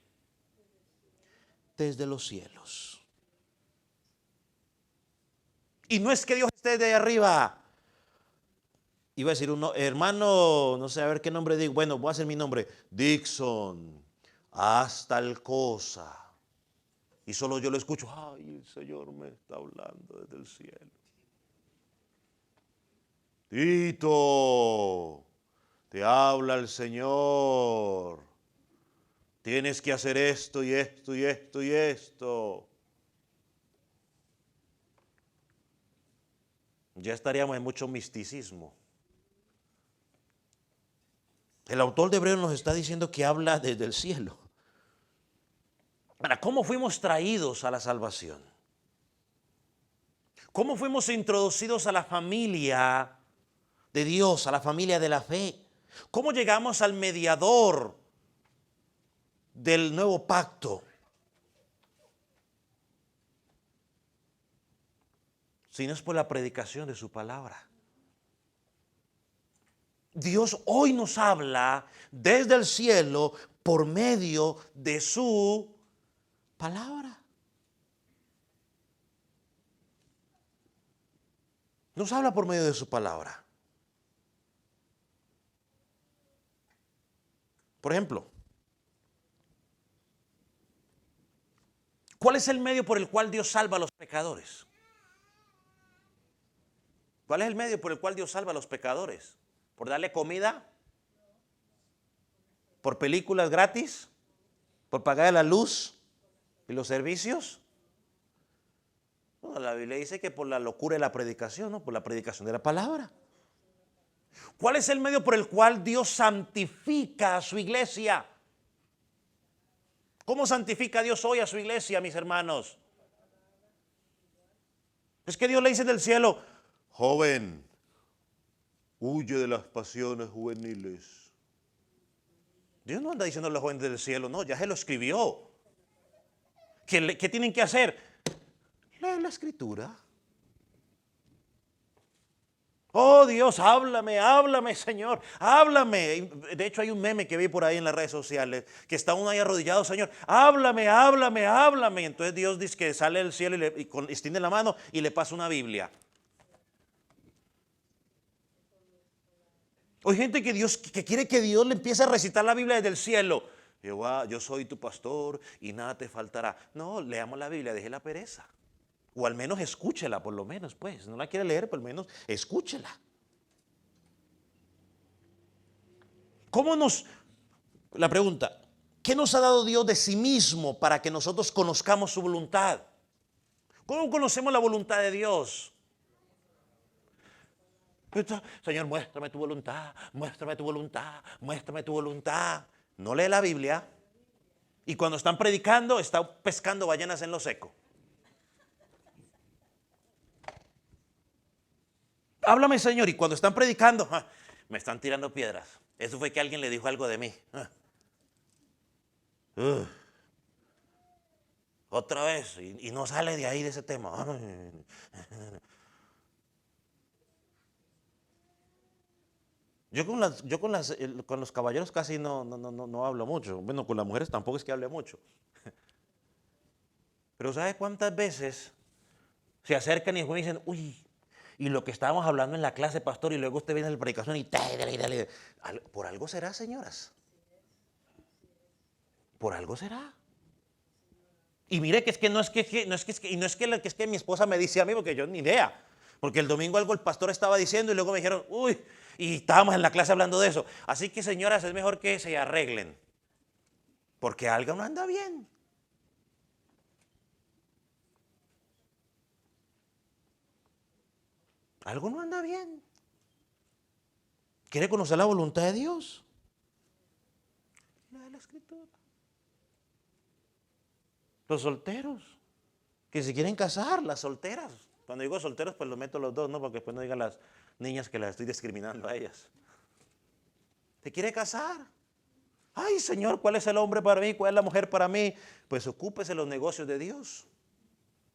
Desde los cielos. Y no es que Dios esté de arriba. Iba a decir uno, hermano, no sé, a ver qué nombre digo. Bueno, voy a hacer mi nombre. Dixon, haz tal cosa. Y solo yo lo escucho. Ay, el Señor me está hablando desde el cielo. Tito, te habla el Señor. Tienes que hacer esto y esto y esto y esto. Ya estaríamos en mucho misticismo. El autor de Hebreos nos está diciendo que habla desde el cielo. Ahora, ¿cómo fuimos traídos a la salvación? ¿Cómo fuimos introducidos a la familia de Dios, a la familia de la fe? ¿Cómo llegamos al mediador del nuevo pacto? Si no es por la predicación de su palabra. Dios hoy nos habla desde el cielo por medio de su palabra. Nos habla por medio de su palabra. Por ejemplo, ¿cuál es el medio por el cual Dios salva a los pecadores? ¿Cuál es el medio por el cual Dios salva a los pecadores? ¿Por darle comida? ¿Por películas gratis? ¿Por pagar la luz y los servicios? No, la Biblia dice que por la locura de la predicación, ¿no? Por la predicación de la palabra. ¿Cuál es el medio por el cual Dios santifica a su iglesia? ¿Cómo santifica Dios hoy a su iglesia, mis hermanos? Es que Dios le dice del cielo, joven, huye de las pasiones juveniles. Dios no anda diciendo a los jóvenes del cielo, no, ya se lo escribió. ¿Qué tienen que hacer? Leer la escritura. Oh Dios, háblame, háblame, Señor, háblame. De hecho hay un meme que vi por ahí en las redes sociales, que está uno ahí arrodillado, Señor, háblame, háblame, háblame. Entonces Dios dice que sale del cielo y extiende la mano y le pasa una Biblia. Hay gente que quiere que Dios le empiece a recitar la Biblia desde el cielo. Jehová, yo soy tu pastor y nada te faltará. No, leamos la Biblia, deje la pereza. O al menos escúchela, por lo menos, pues. No la quiere leer, por lo menos escúchela. La pregunta, ¿qué nos ha dado Dios de sí mismo para que nosotros conozcamos su voluntad? ¿Cómo conocemos la voluntad de Dios? Señor, muéstrame tu voluntad, muéstrame tu voluntad, muéstrame tu voluntad. No lee la Biblia y cuando están predicando está pescando ballenas en lo seco. Háblame, Señor, y cuando están predicando, me están tirando piedras. Eso fue que alguien le dijo algo de mí. Otra vez, y no sale de ahí de ese tema. Yo con los caballeros casi no hablo mucho. Bueno, con las mujeres tampoco es que hable mucho. Pero ¿sabe cuántas veces se acercan y me dicen, uy, y lo que estábamos hablando en la clase, pastor, y luego usted viene a la predicación y dale. Por algo será, señoras. Por algo será. Y mire que es que no es que mi esposa me dice a mí, porque yo ni idea. Porque el domingo algo el pastor estaba diciendo y luego me dijeron, uy, y estábamos en la clase hablando de eso. Así que señoras, es mejor que se arreglen, porque algo no anda bien. Algo no anda bien. ¿Quiere conocer la voluntad de Dios? Lea la escritura. Los solteros que se quieren casar, las solteras. Cuando digo solteros, pues los meto los dos, ¿no? Porque después no digan las niñas que las estoy discriminando a ellas. ¿Se quiere casar? Ay, Señor, ¿cuál es el hombre para mí? ¿Cuál es la mujer para mí? Pues ocúpese los negocios de Dios.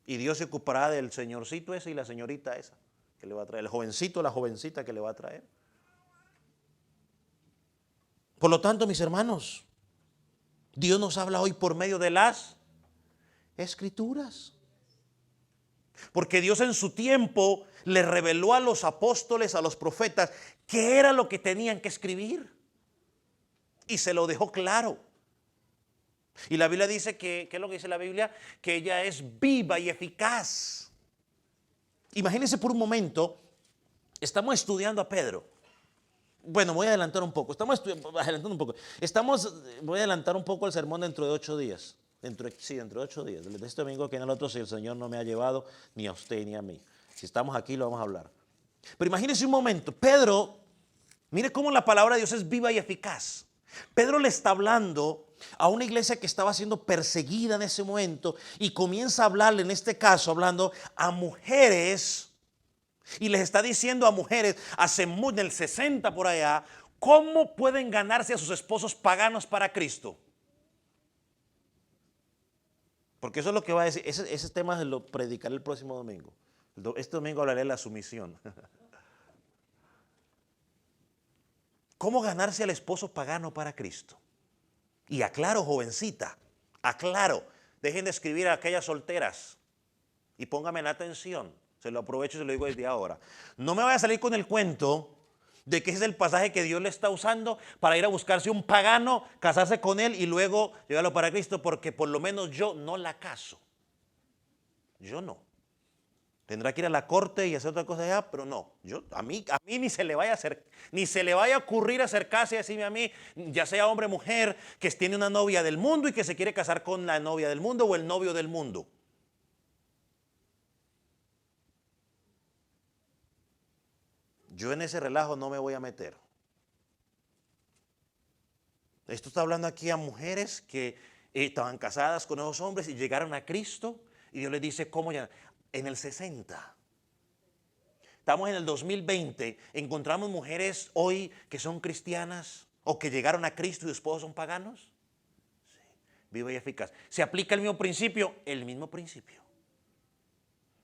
Y Dios se ocupará del señorcito ese y la señorita esa que le va a traer. El jovencito, la jovencita que le va a traer. Por lo tanto, mis hermanos, Dios nos habla hoy por medio de las Escrituras. Porque Dios en su tiempo le reveló a los apóstoles, a los profetas, qué era lo que tenían que escribir. Y se lo dejó claro. Y la Biblia dice que, ¿qué es lo que dice la Biblia? Que ella es viva y eficaz. Imagínense por un momento, estamos estudiando a Pedro. Bueno, voy a adelantar un poco. Voy a adelantar un poco el sermón dentro de 8 días. Dentro de 8 días. Desde este domingo que en el otro, si el Señor no me ha llevado ni a usted ni a mí. Si estamos aquí, lo vamos a hablar. Pero imagínense un momento. Pedro, mire cómo la palabra de Dios es viva y eficaz. Pedro le está hablando a una iglesia que estaba siendo perseguida en ese momento y comienza a hablarle, en este caso, hablando a mujeres. Y les está diciendo a mujeres, en el 60 por allá, cómo pueden ganarse a sus esposos paganos para Cristo. Porque eso es lo que va a decir. Ese tema se lo predicaré el próximo domingo. Este domingo hablaré de la sumisión. ¿Cómo ganarse al esposo pagano para Cristo? Y aclaro, jovencita, aclaro, dejen de escribir a aquellas solteras y pónganme en atención. Se lo aprovecho y se lo digo desde ahora. No me vaya a salir con el cuento de que ese es el pasaje que Dios le está usando para ir a buscarse un pagano, casarse con él y luego llevarlo para Cristo, porque por lo menos yo no la caso. Yo no. Tendrá que ir a la corte y hacer otra cosa allá, pero no. A mí ni se le vaya a hacer, ni se le vaya a ocurrir acercarse y decirme a mí, ya sea hombre o mujer, que tiene una novia del mundo y que se quiere casar con la novia del mundo o el novio del mundo. Yo en ese relajo no me voy a meter. Esto está hablando aquí a mujeres que estaban casadas con esos hombres y llegaron a Cristo y Dios les dice, ¿cómo ya? En el 60. Estamos en el 2020. ¿Encontramos mujeres hoy que son cristianas o que llegaron a Cristo y sus esposos son paganos? Sí. Viva y eficaz. ¿Se aplica el mismo principio? El mismo principio.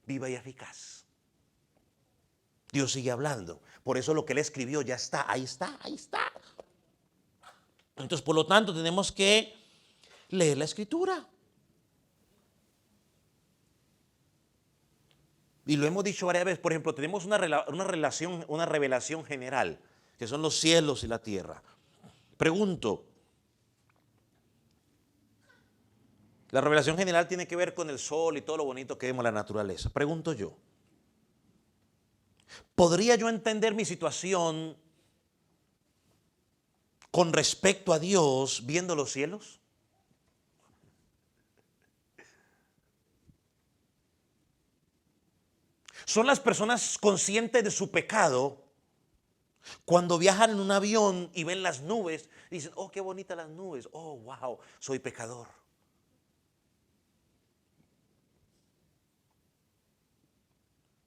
Viva y eficaz. Dios sigue hablando. Por eso lo que él escribió ya está, ahí está, ahí está. Entonces, por lo tanto, tenemos que leer la escritura. Y lo hemos dicho varias veces. Por ejemplo, tenemos una revelación general, que son los cielos y la tierra. Pregunto, la revelación general tiene que ver con el sol y todo lo bonito que vemos en la naturaleza. Pregunto yo, ¿podría yo entender mi situación con respecto a Dios viendo los cielos? ¿Son las personas conscientes de su pecado cuando viajan en un avión y ven las nubes? Dicen, oh, qué bonitas las nubes. Oh, wow, soy pecador.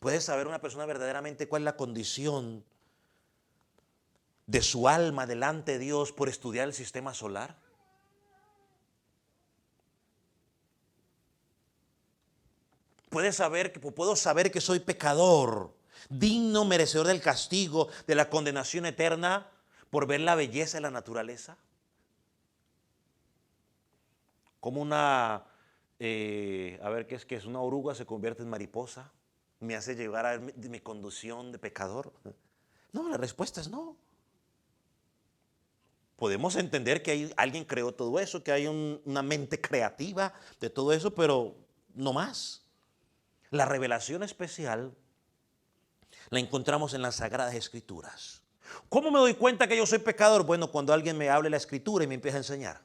¿Puede saber una persona verdaderamente cuál es la condición de su alma delante de Dios por estudiar el sistema solar? Puedo saber que soy pecador, digno, merecedor del castigo, de la condenación eterna, por ver la belleza de la naturaleza. Como una una oruga se convierte en mariposa, me hace llevar a mi condición de pecador. No, la respuesta es no. Podemos entender que alguien creó todo eso, que hay una mente creativa de todo eso, pero no más. La revelación especial La encontramos en las Sagradas Escrituras. ¿Cómo me doy cuenta que yo soy pecador? Bueno, cuando alguien me hable la Escritura y me empieza a enseñar.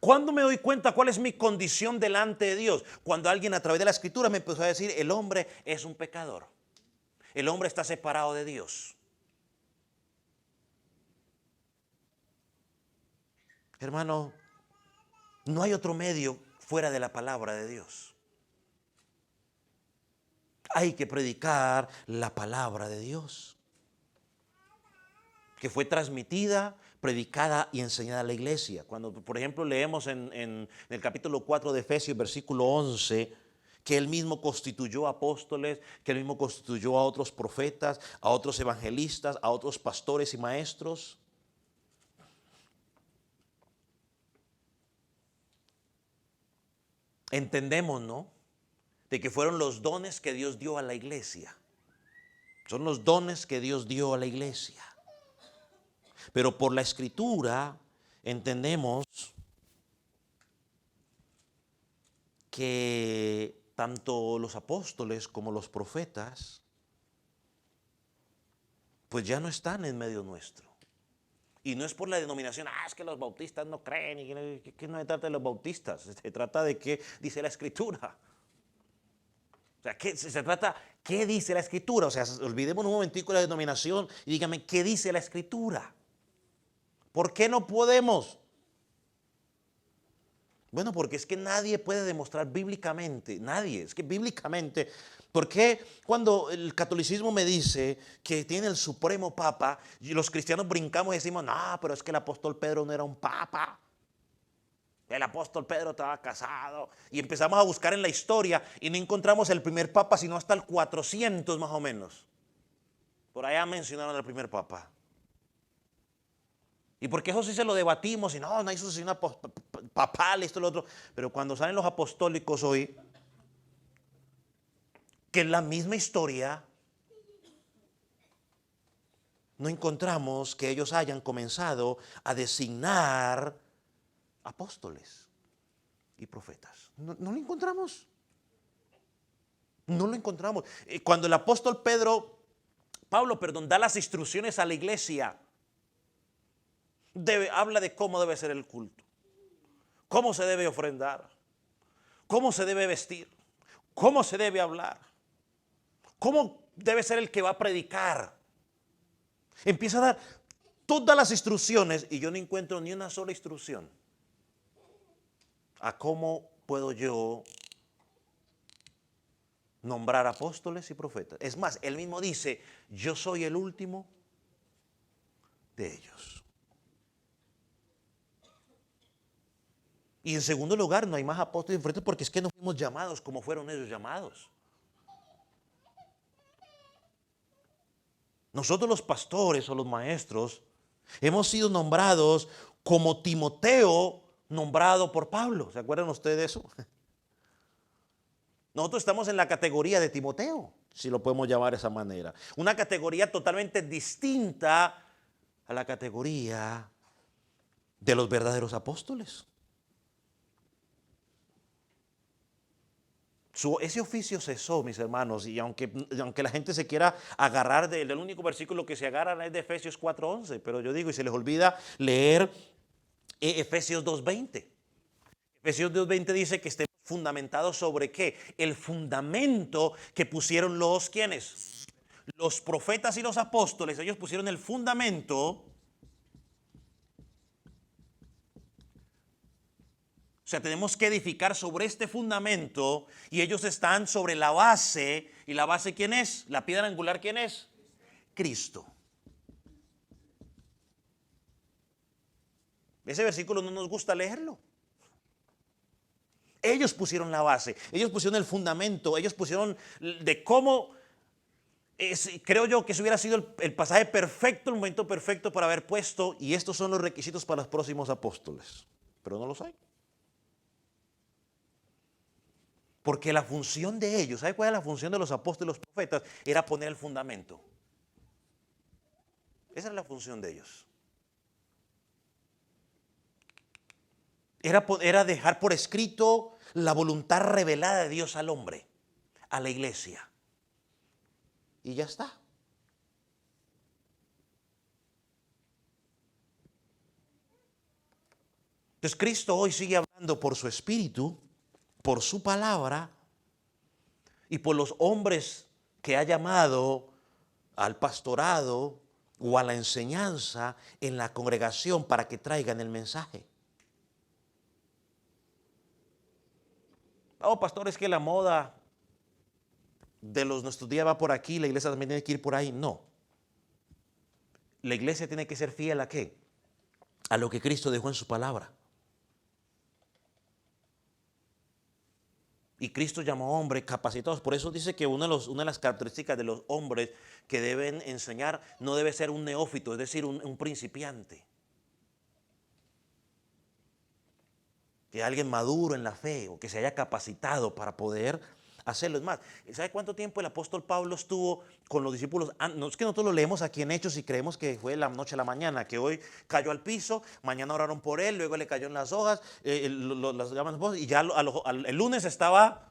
¿Cuándo me doy cuenta cuál es mi condición delante de Dios? Cuando alguien a través de la Escritura me empezó a decir, el hombre es un pecador. El hombre está separado de Dios. Hermano, no hay otro medio fuera de la palabra de Dios. Hay que predicar la palabra de Dios, que fue transmitida, predicada y enseñada a la iglesia. Cuando, por ejemplo, leemos en el capítulo 4 de Efesios, versículo 11, que Él mismo constituyó apóstoles, que Él mismo constituyó a otros profetas, a otros evangelistas, a otros pastores y maestros. Entendemos, ¿no?, de que fueron los dones que Dios dio a la iglesia. Son los dones que Dios dio a la iglesia. Pero por la Escritura entendemos que tanto los apóstoles como los profetas pues ya no están en medio nuestro. Y no es por la denominación, es que los bautistas no creen, y que no se trata de los bautistas, se trata de qué dice la Escritura. O sea, se trata, ¿qué dice la Escritura? O sea, olvidemos un momentico la denominación y dígame, ¿qué dice la Escritura? ¿Por qué no podemos? Bueno, porque es que nadie puede demostrar bíblicamente, nadie, es que bíblicamente, ¿por qué cuando el catolicismo me dice que tiene el supremo papa, y los cristianos brincamos y decimos, no, pero es que el apóstol Pedro no era un papa? El apóstol Pedro estaba casado. Y empezamos a buscar en la historia y no encontramos el primer papa sino hasta el 400 más o menos. Por allá mencionaron al primer papa. Y porque eso sí se lo debatimos y no hizo sucesión papal, esto y lo otro. Pero cuando salen los apostólicos hoy, que en la misma historia, no encontramos que ellos hayan comenzado a designar apóstoles y profetas. No lo encontramos. No lo encontramos. Cuando el apóstol Pablo, da las instrucciones a la iglesia, habla de cómo debe ser el culto, cómo se debe ofrendar, cómo se debe vestir, cómo se debe hablar, cómo debe ser el que va a predicar. Empieza a dar todas las instrucciones y yo no encuentro ni una sola instrucción a cómo puedo yo nombrar apóstoles y profetas. Es más, él mismo dice, yo soy el último de ellos. Y en segundo lugar, no hay más apóstoles y profetas porque es que no fuimos llamados como fueron ellos llamados. Nosotros los pastores o los maestros hemos sido nombrados como Timoteo nombrado por Pablo. ¿Se acuerdan ustedes de eso? Nosotros estamos en la categoría de Timoteo, si lo podemos llamar de esa manera. Una categoría totalmente distinta a la categoría de los verdaderos apóstoles. Ese oficio cesó, mis hermanos, y aunque la gente se quiera agarrar del único versículo que se agarra es de Efesios 4:11, pero yo digo, y se les olvida leer Efesios 2:20. Efesios 2:20 dice que estemos fundamentados sobre ¿qué? El fundamento que pusieron ¿quiénes? Los profetas y los apóstoles. Ellos pusieron el fundamento. O sea, tenemos que edificar sobre este fundamento y ellos están sobre la base. ¿Y la base quién es? ¿La piedra angular quién es? Cristo. Ese versículo no nos gusta leerlo. Ellos pusieron la base, ellos pusieron el fundamento, ellos pusieron de cómo, creo yo que ese hubiera sido el pasaje perfecto, el momento perfecto para haber puesto, y estos son los requisitos para los próximos apóstoles, pero no los hay. Porque la función de ellos, ¿sabe cuál es la función de los apóstoles y los profetas? Era poner el fundamento. Esa era la función de ellos. Era dejar por escrito la voluntad revelada de Dios al hombre, a la iglesia. y ya está. Entonces Cristo hoy sigue hablando por su Espíritu, por su palabra y por los hombres que ha llamado al pastorado o a la enseñanza en la congregación para que traigan el mensaje. Oh, pastor, es que la moda de nuestros días va por aquí, la iglesia también tiene que ir por ahí. No. La iglesia tiene que ser fiel ¿a qué? A lo que Cristo dejó en su palabra. Y Cristo llamó a hombres capacitados. Por eso dice que una de las características de los hombres que deben enseñar no debe ser un neófito, es decir, un principiante. Que alguien maduro en la fe o que se haya capacitado para poder hacerlo. Es más, ¿sabe cuánto tiempo el apóstol Pablo estuvo con los discípulos? No es que nosotros lo leemos aquí en Hechos y creemos que fue la noche a la mañana, que hoy cayó al piso, mañana oraron por él, luego le cayó en las hojas, las llaman y ya el lunes estaba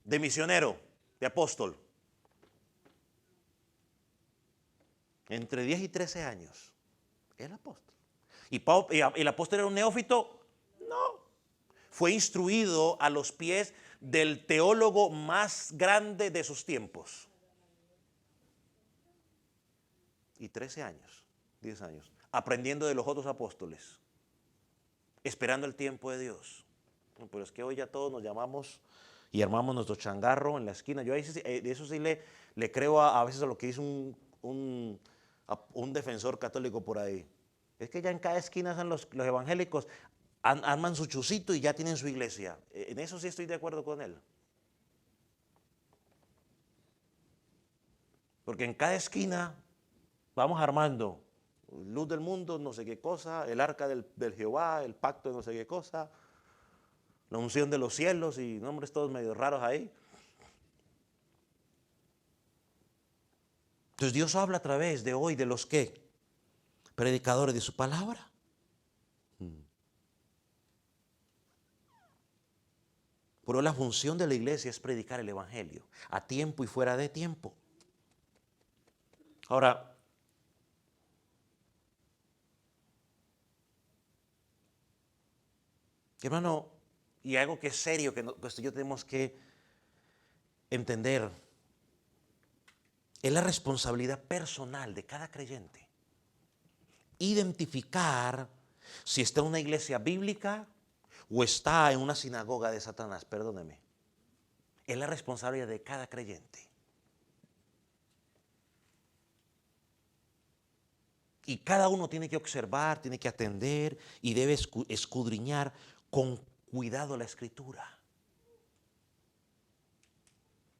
de misionero, de apóstol. Entre 10 y 13 años, el apóstol. ¿Y el apóstol era un neófito? No. Fue instruido a los pies del teólogo más grande de sus tiempos. Y 13 años, 10 años, aprendiendo de los otros apóstoles, esperando el tiempo de Dios. No, pero es que hoy ya todos nos llamamos y armamos nuestro changarro en la esquina. Yo de eso sí le creo a veces a lo que dice un defensor católico por ahí. Es que ya en cada esquina están los evangélicos. Arman su chucito y ya tienen su iglesia. En eso sí estoy de acuerdo con él. Porque en cada esquina vamos armando luz del mundo, no sé qué cosa, el arca del Jehová, el pacto de no sé qué cosa, la unción de los cielos y nombres todos medio raros ahí. Entonces Dios habla a través de hoy de los que predicadores de su palabra. Pero la función de la iglesia es predicar el evangelio a tiempo y fuera de tiempo. Ahora, hermano, y algo que es serio, que yo tenemos que entender, es la responsabilidad personal de cada creyente. Identificar si está en una iglesia bíblica o está en una sinagoga de Satanás, perdóneme. Es la responsabilidad de cada creyente. Y cada uno tiene que observar, tiene que atender y debe escudriñar con cuidado la escritura.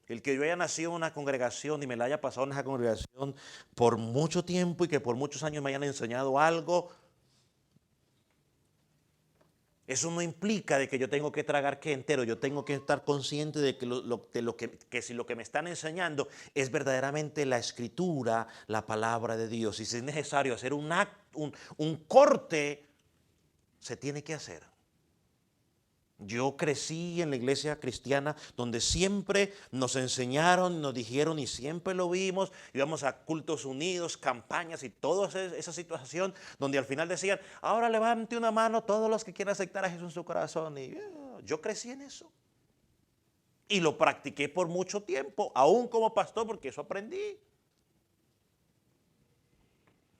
El que yo haya nacido en una congregación y me la haya pasado en esa congregación por mucho tiempo y que por muchos años me hayan enseñado algo, eso no implica de que yo tengo que tragar que entero. Yo tengo que estar consciente de que si lo que me están enseñando es verdaderamente la escritura, la palabra de Dios. Y si es necesario hacer un corte, se tiene que hacer. Yo crecí en la iglesia cristiana donde siempre nos enseñaron, nos dijeron y siempre lo vimos, íbamos a cultos unidos, campañas y toda esa situación donde al final decían, ahora levante una mano todos los que quieran aceptar a Jesús en su corazón. Y yo crecí en eso. Y lo practiqué por mucho tiempo, aún como pastor, porque eso aprendí.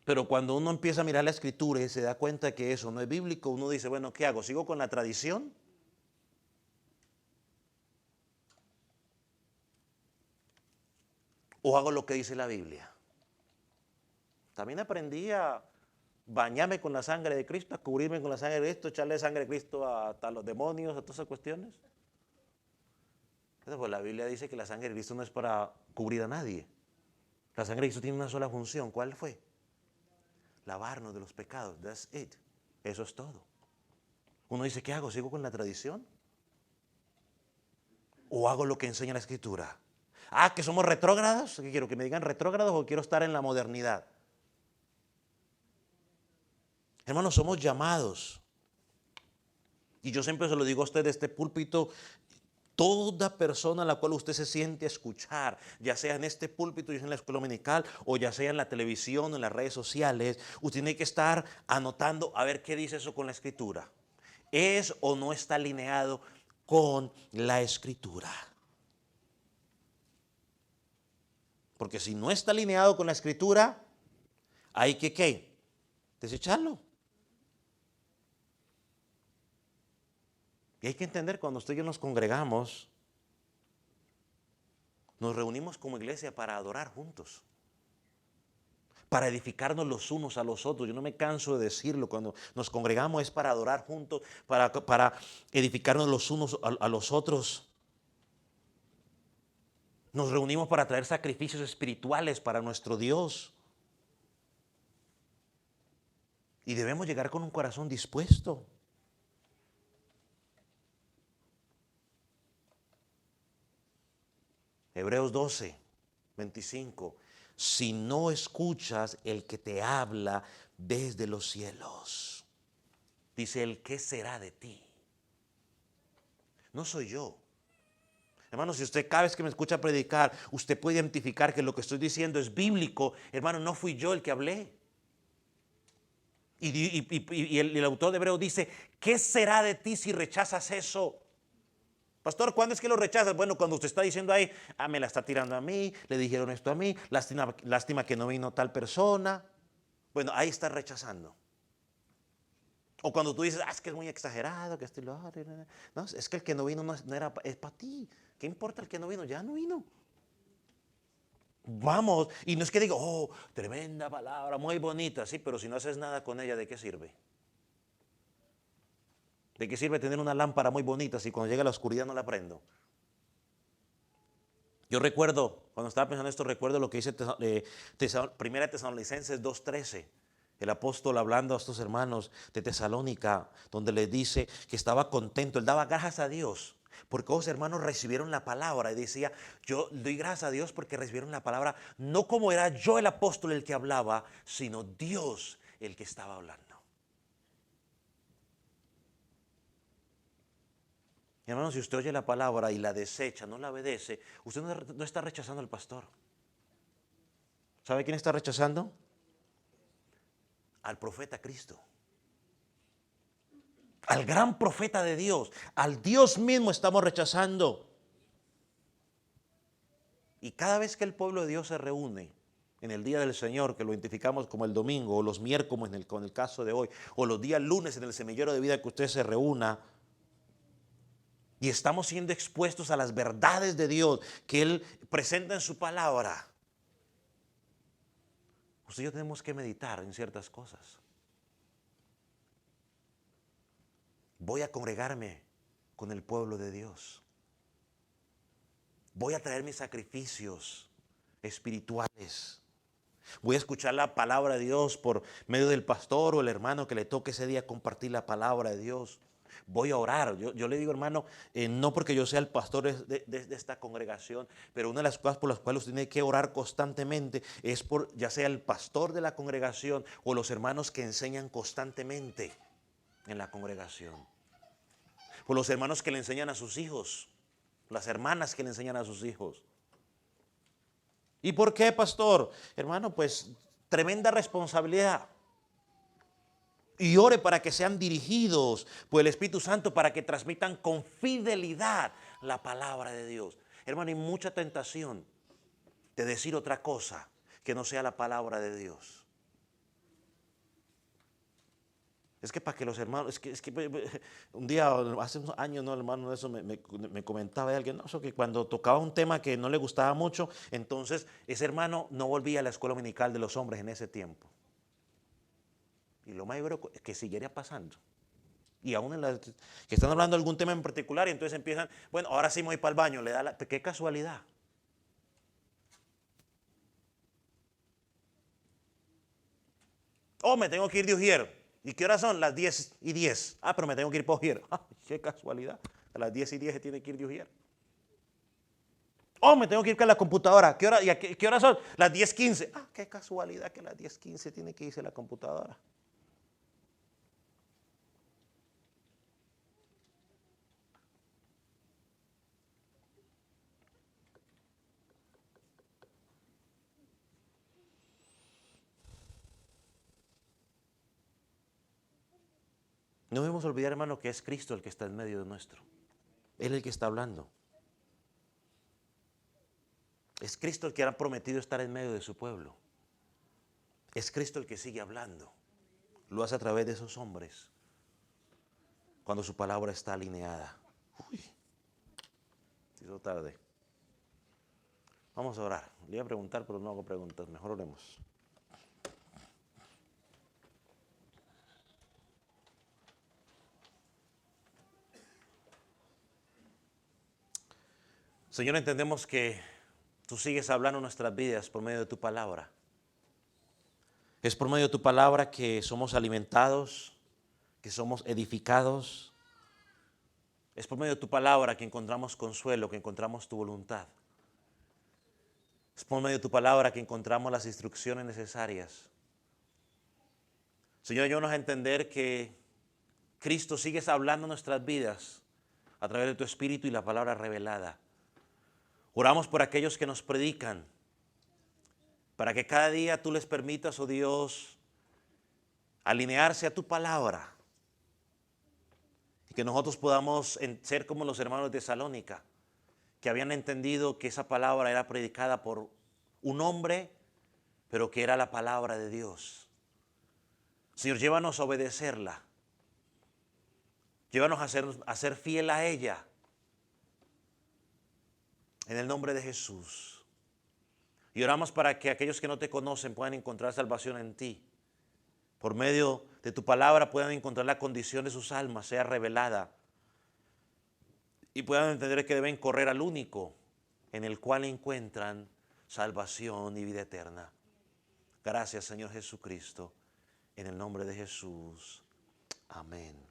Pero cuando uno empieza a mirar la escritura y se da cuenta que eso no es bíblico, uno dice, bueno, ¿qué hago? ¿Sigo con la tradición? ¿O hago lo que dice la Biblia? También aprendí a bañarme con la sangre de Cristo, a cubrirme con la sangre de Cristo, echarle sangre de Cristo hasta los demonios, a todas esas cuestiones. Entonces, pues la Biblia dice que la sangre de Cristo no es para cubrir a nadie. La sangre de Cristo tiene una sola función. ¿Cuál fue? Lavarnos de los pecados. That's it. Eso es todo. Uno dice, ¿qué hago? ¿Sigo con la tradición? ¿O hago lo que enseña la Escritura? Ah, que somos retrógrados. ¿Qué quiero? ¿Que me digan retrógrados o quiero estar en la modernidad? Hermanos, somos llamados. Y yo siempre se lo digo a usted de este púlpito, Toda persona a la cual usted se siente a escuchar, ya sea en este púlpito, ya sea en la escuela dominical, o ya sea en la televisión o en las redes sociales, usted tiene que estar anotando a ver qué dice eso con la escritura. ¿Es o no está alineado con la escritura? Porque si no está alineado con la escritura, hay que ¿qué? Desecharlo. Y hay que entender, cuando usted y yo nos congregamos, nos reunimos como iglesia para adorar juntos, para edificarnos los unos a los otros. Yo no me canso de decirlo, cuando nos congregamos es para adorar juntos, para edificarnos los unos a los otros. Nos reunimos para traer sacrificios espirituales para nuestro Dios. Y debemos llegar con un corazón dispuesto. Hebreos 12, 25. Si no escuchas el que te habla desde los cielos, dice él, ¿qué será de ti? No soy yo. Hermano, si usted cada vez que me escucha predicar, usted puede identificar que lo que estoy diciendo es bíblico, hermano, no fui yo el que hablé. Y el autor de Hebreos dice, ¿qué será de ti si rechazas eso? Pastor, ¿cuándo es que lo rechazas? Bueno, cuando usted está diciendo ahí, me la está tirando a mí, le dijeron esto a mí, lástima que no vino tal persona. Bueno, ahí está rechazando. O cuando tú dices, es que es muy exagerado, que esto y lo otro. No, es que el que no vino no era, es para ti. ¿Qué importa el que no vino? Ya no vino. Vamos, y no es que digo, tremenda palabra, muy bonita, sí, pero si no haces nada con ella, ¿de qué sirve? ¿De qué sirve tener una lámpara muy bonita si cuando llega la oscuridad no la prendo? Yo recuerdo, cuando estaba pensando esto, recuerdo lo que dice Primera Tesalonicenses 2:13. El apóstol hablando a estos hermanos de Tesalónica, donde les dice que estaba contento, él daba gracias a Dios, porque los hermanos recibieron la palabra, y decía, yo doy gracias a Dios porque recibieron la palabra, no como era yo el apóstol el que hablaba, sino Dios el que estaba hablando. Mi hermano, si usted oye la palabra y la desecha, no la obedece, usted no está rechazando al pastor. ¿Sabe quién está rechazando? Al profeta Cristo. Al gran profeta de Dios. Al Dios mismo estamos rechazando. Y cada vez que el pueblo de Dios se reúne en el día del Señor, que lo identificamos como el domingo, o los miércoles con el caso de hoy, o los días lunes en el semillero de vida que usted se reúna, y estamos siendo expuestos a las verdades de Dios que Él presenta en su palabra, usted y yo tenemos que meditar en ciertas cosas. Voy a congregarme con el pueblo de Dios. Voy a traer mis sacrificios espirituales. Voy a escuchar la palabra de Dios por medio del pastor o el hermano que le toque ese día compartir la palabra de Dios. Voy a orar. Yo le digo, hermano, no porque yo sea el pastor de esta congregación, pero una de las cosas por las cuales usted tiene que orar constantemente es por ya sea el pastor de la congregación o los hermanos que enseñan constantemente en la congregación. Por los hermanos que le enseñan a sus hijos, las hermanas que le enseñan a sus hijos. ¿Y por qué, pastor? Hermano, pues tremenda responsabilidad. Y ore para que sean dirigidos por el Espíritu Santo, para que transmitan con fidelidad la palabra de Dios. Hermano, hay mucha tentación de decir otra cosa que no sea la palabra de Dios. Es que para que los hermanos, es que un día, hace unos años, no, hermano, eso me comentaba de alguien, no, eso que cuando tocaba un tema que no le gustaba mucho, entonces ese hermano no volvía a la escuela dominical de los hombres en ese tiempo. Y lo más seguro es que siguiera pasando. Y aún que están hablando de algún tema en particular y entonces empiezan, bueno, ahora sí me voy para el baño, qué casualidad. Me tengo que ir de Ujier. ¿Y qué horas son? Las 10:10. Pero me tengo que ir para Ujier. Qué casualidad. A las 10:10 se tiene que ir de Ujier. Me tengo que ir con la computadora. ¿Qué hora, y qué horas son? Las 10:15. Qué casualidad que a las 10:15 tiene que irse la computadora. No debemos olvidar, hermano, que es Cristo el que está en medio de nuestro. Él es el que está hablando. Es Cristo el que ha prometido estar en medio de su pueblo. Es Cristo el que sigue hablando. Lo hace a través de esos hombres. Cuando su palabra está alineada. Uy, hizo tarde. Vamos a orar. Le iba a preguntar, pero no hago preguntas. Mejor oremos. Señor, entendemos que tú sigues hablando en nuestras vidas por medio de tu palabra. Es por medio de tu palabra que somos alimentados, que somos edificados. Es por medio de tu palabra que encontramos consuelo, que encontramos tu voluntad. Es por medio de tu palabra que encontramos las instrucciones necesarias. Señor, ayúdanos a entender que Cristo sigues hablando en nuestras vidas a través de tu Espíritu y la palabra revelada. Oramos por aquellos que nos predican, para que cada día tú les permitas, oh Dios, alinearse a tu palabra. Y que nosotros podamos ser como los hermanos de Tesalónica, que habían entendido que esa palabra era predicada por un hombre, pero que era la palabra de Dios. Señor, llévanos a obedecerla. Llévanos a ser fiel a ella. En el nombre de Jesús. Y oramos para que aquellos que no te conocen puedan encontrar salvación en ti. Por medio de tu palabra puedan encontrar la condición de sus almas, sea revelada. Y puedan entender que deben correr al único en el cual encuentran salvación y vida eterna. Gracias, Señor Jesucristo. En el nombre de Jesús. Amén.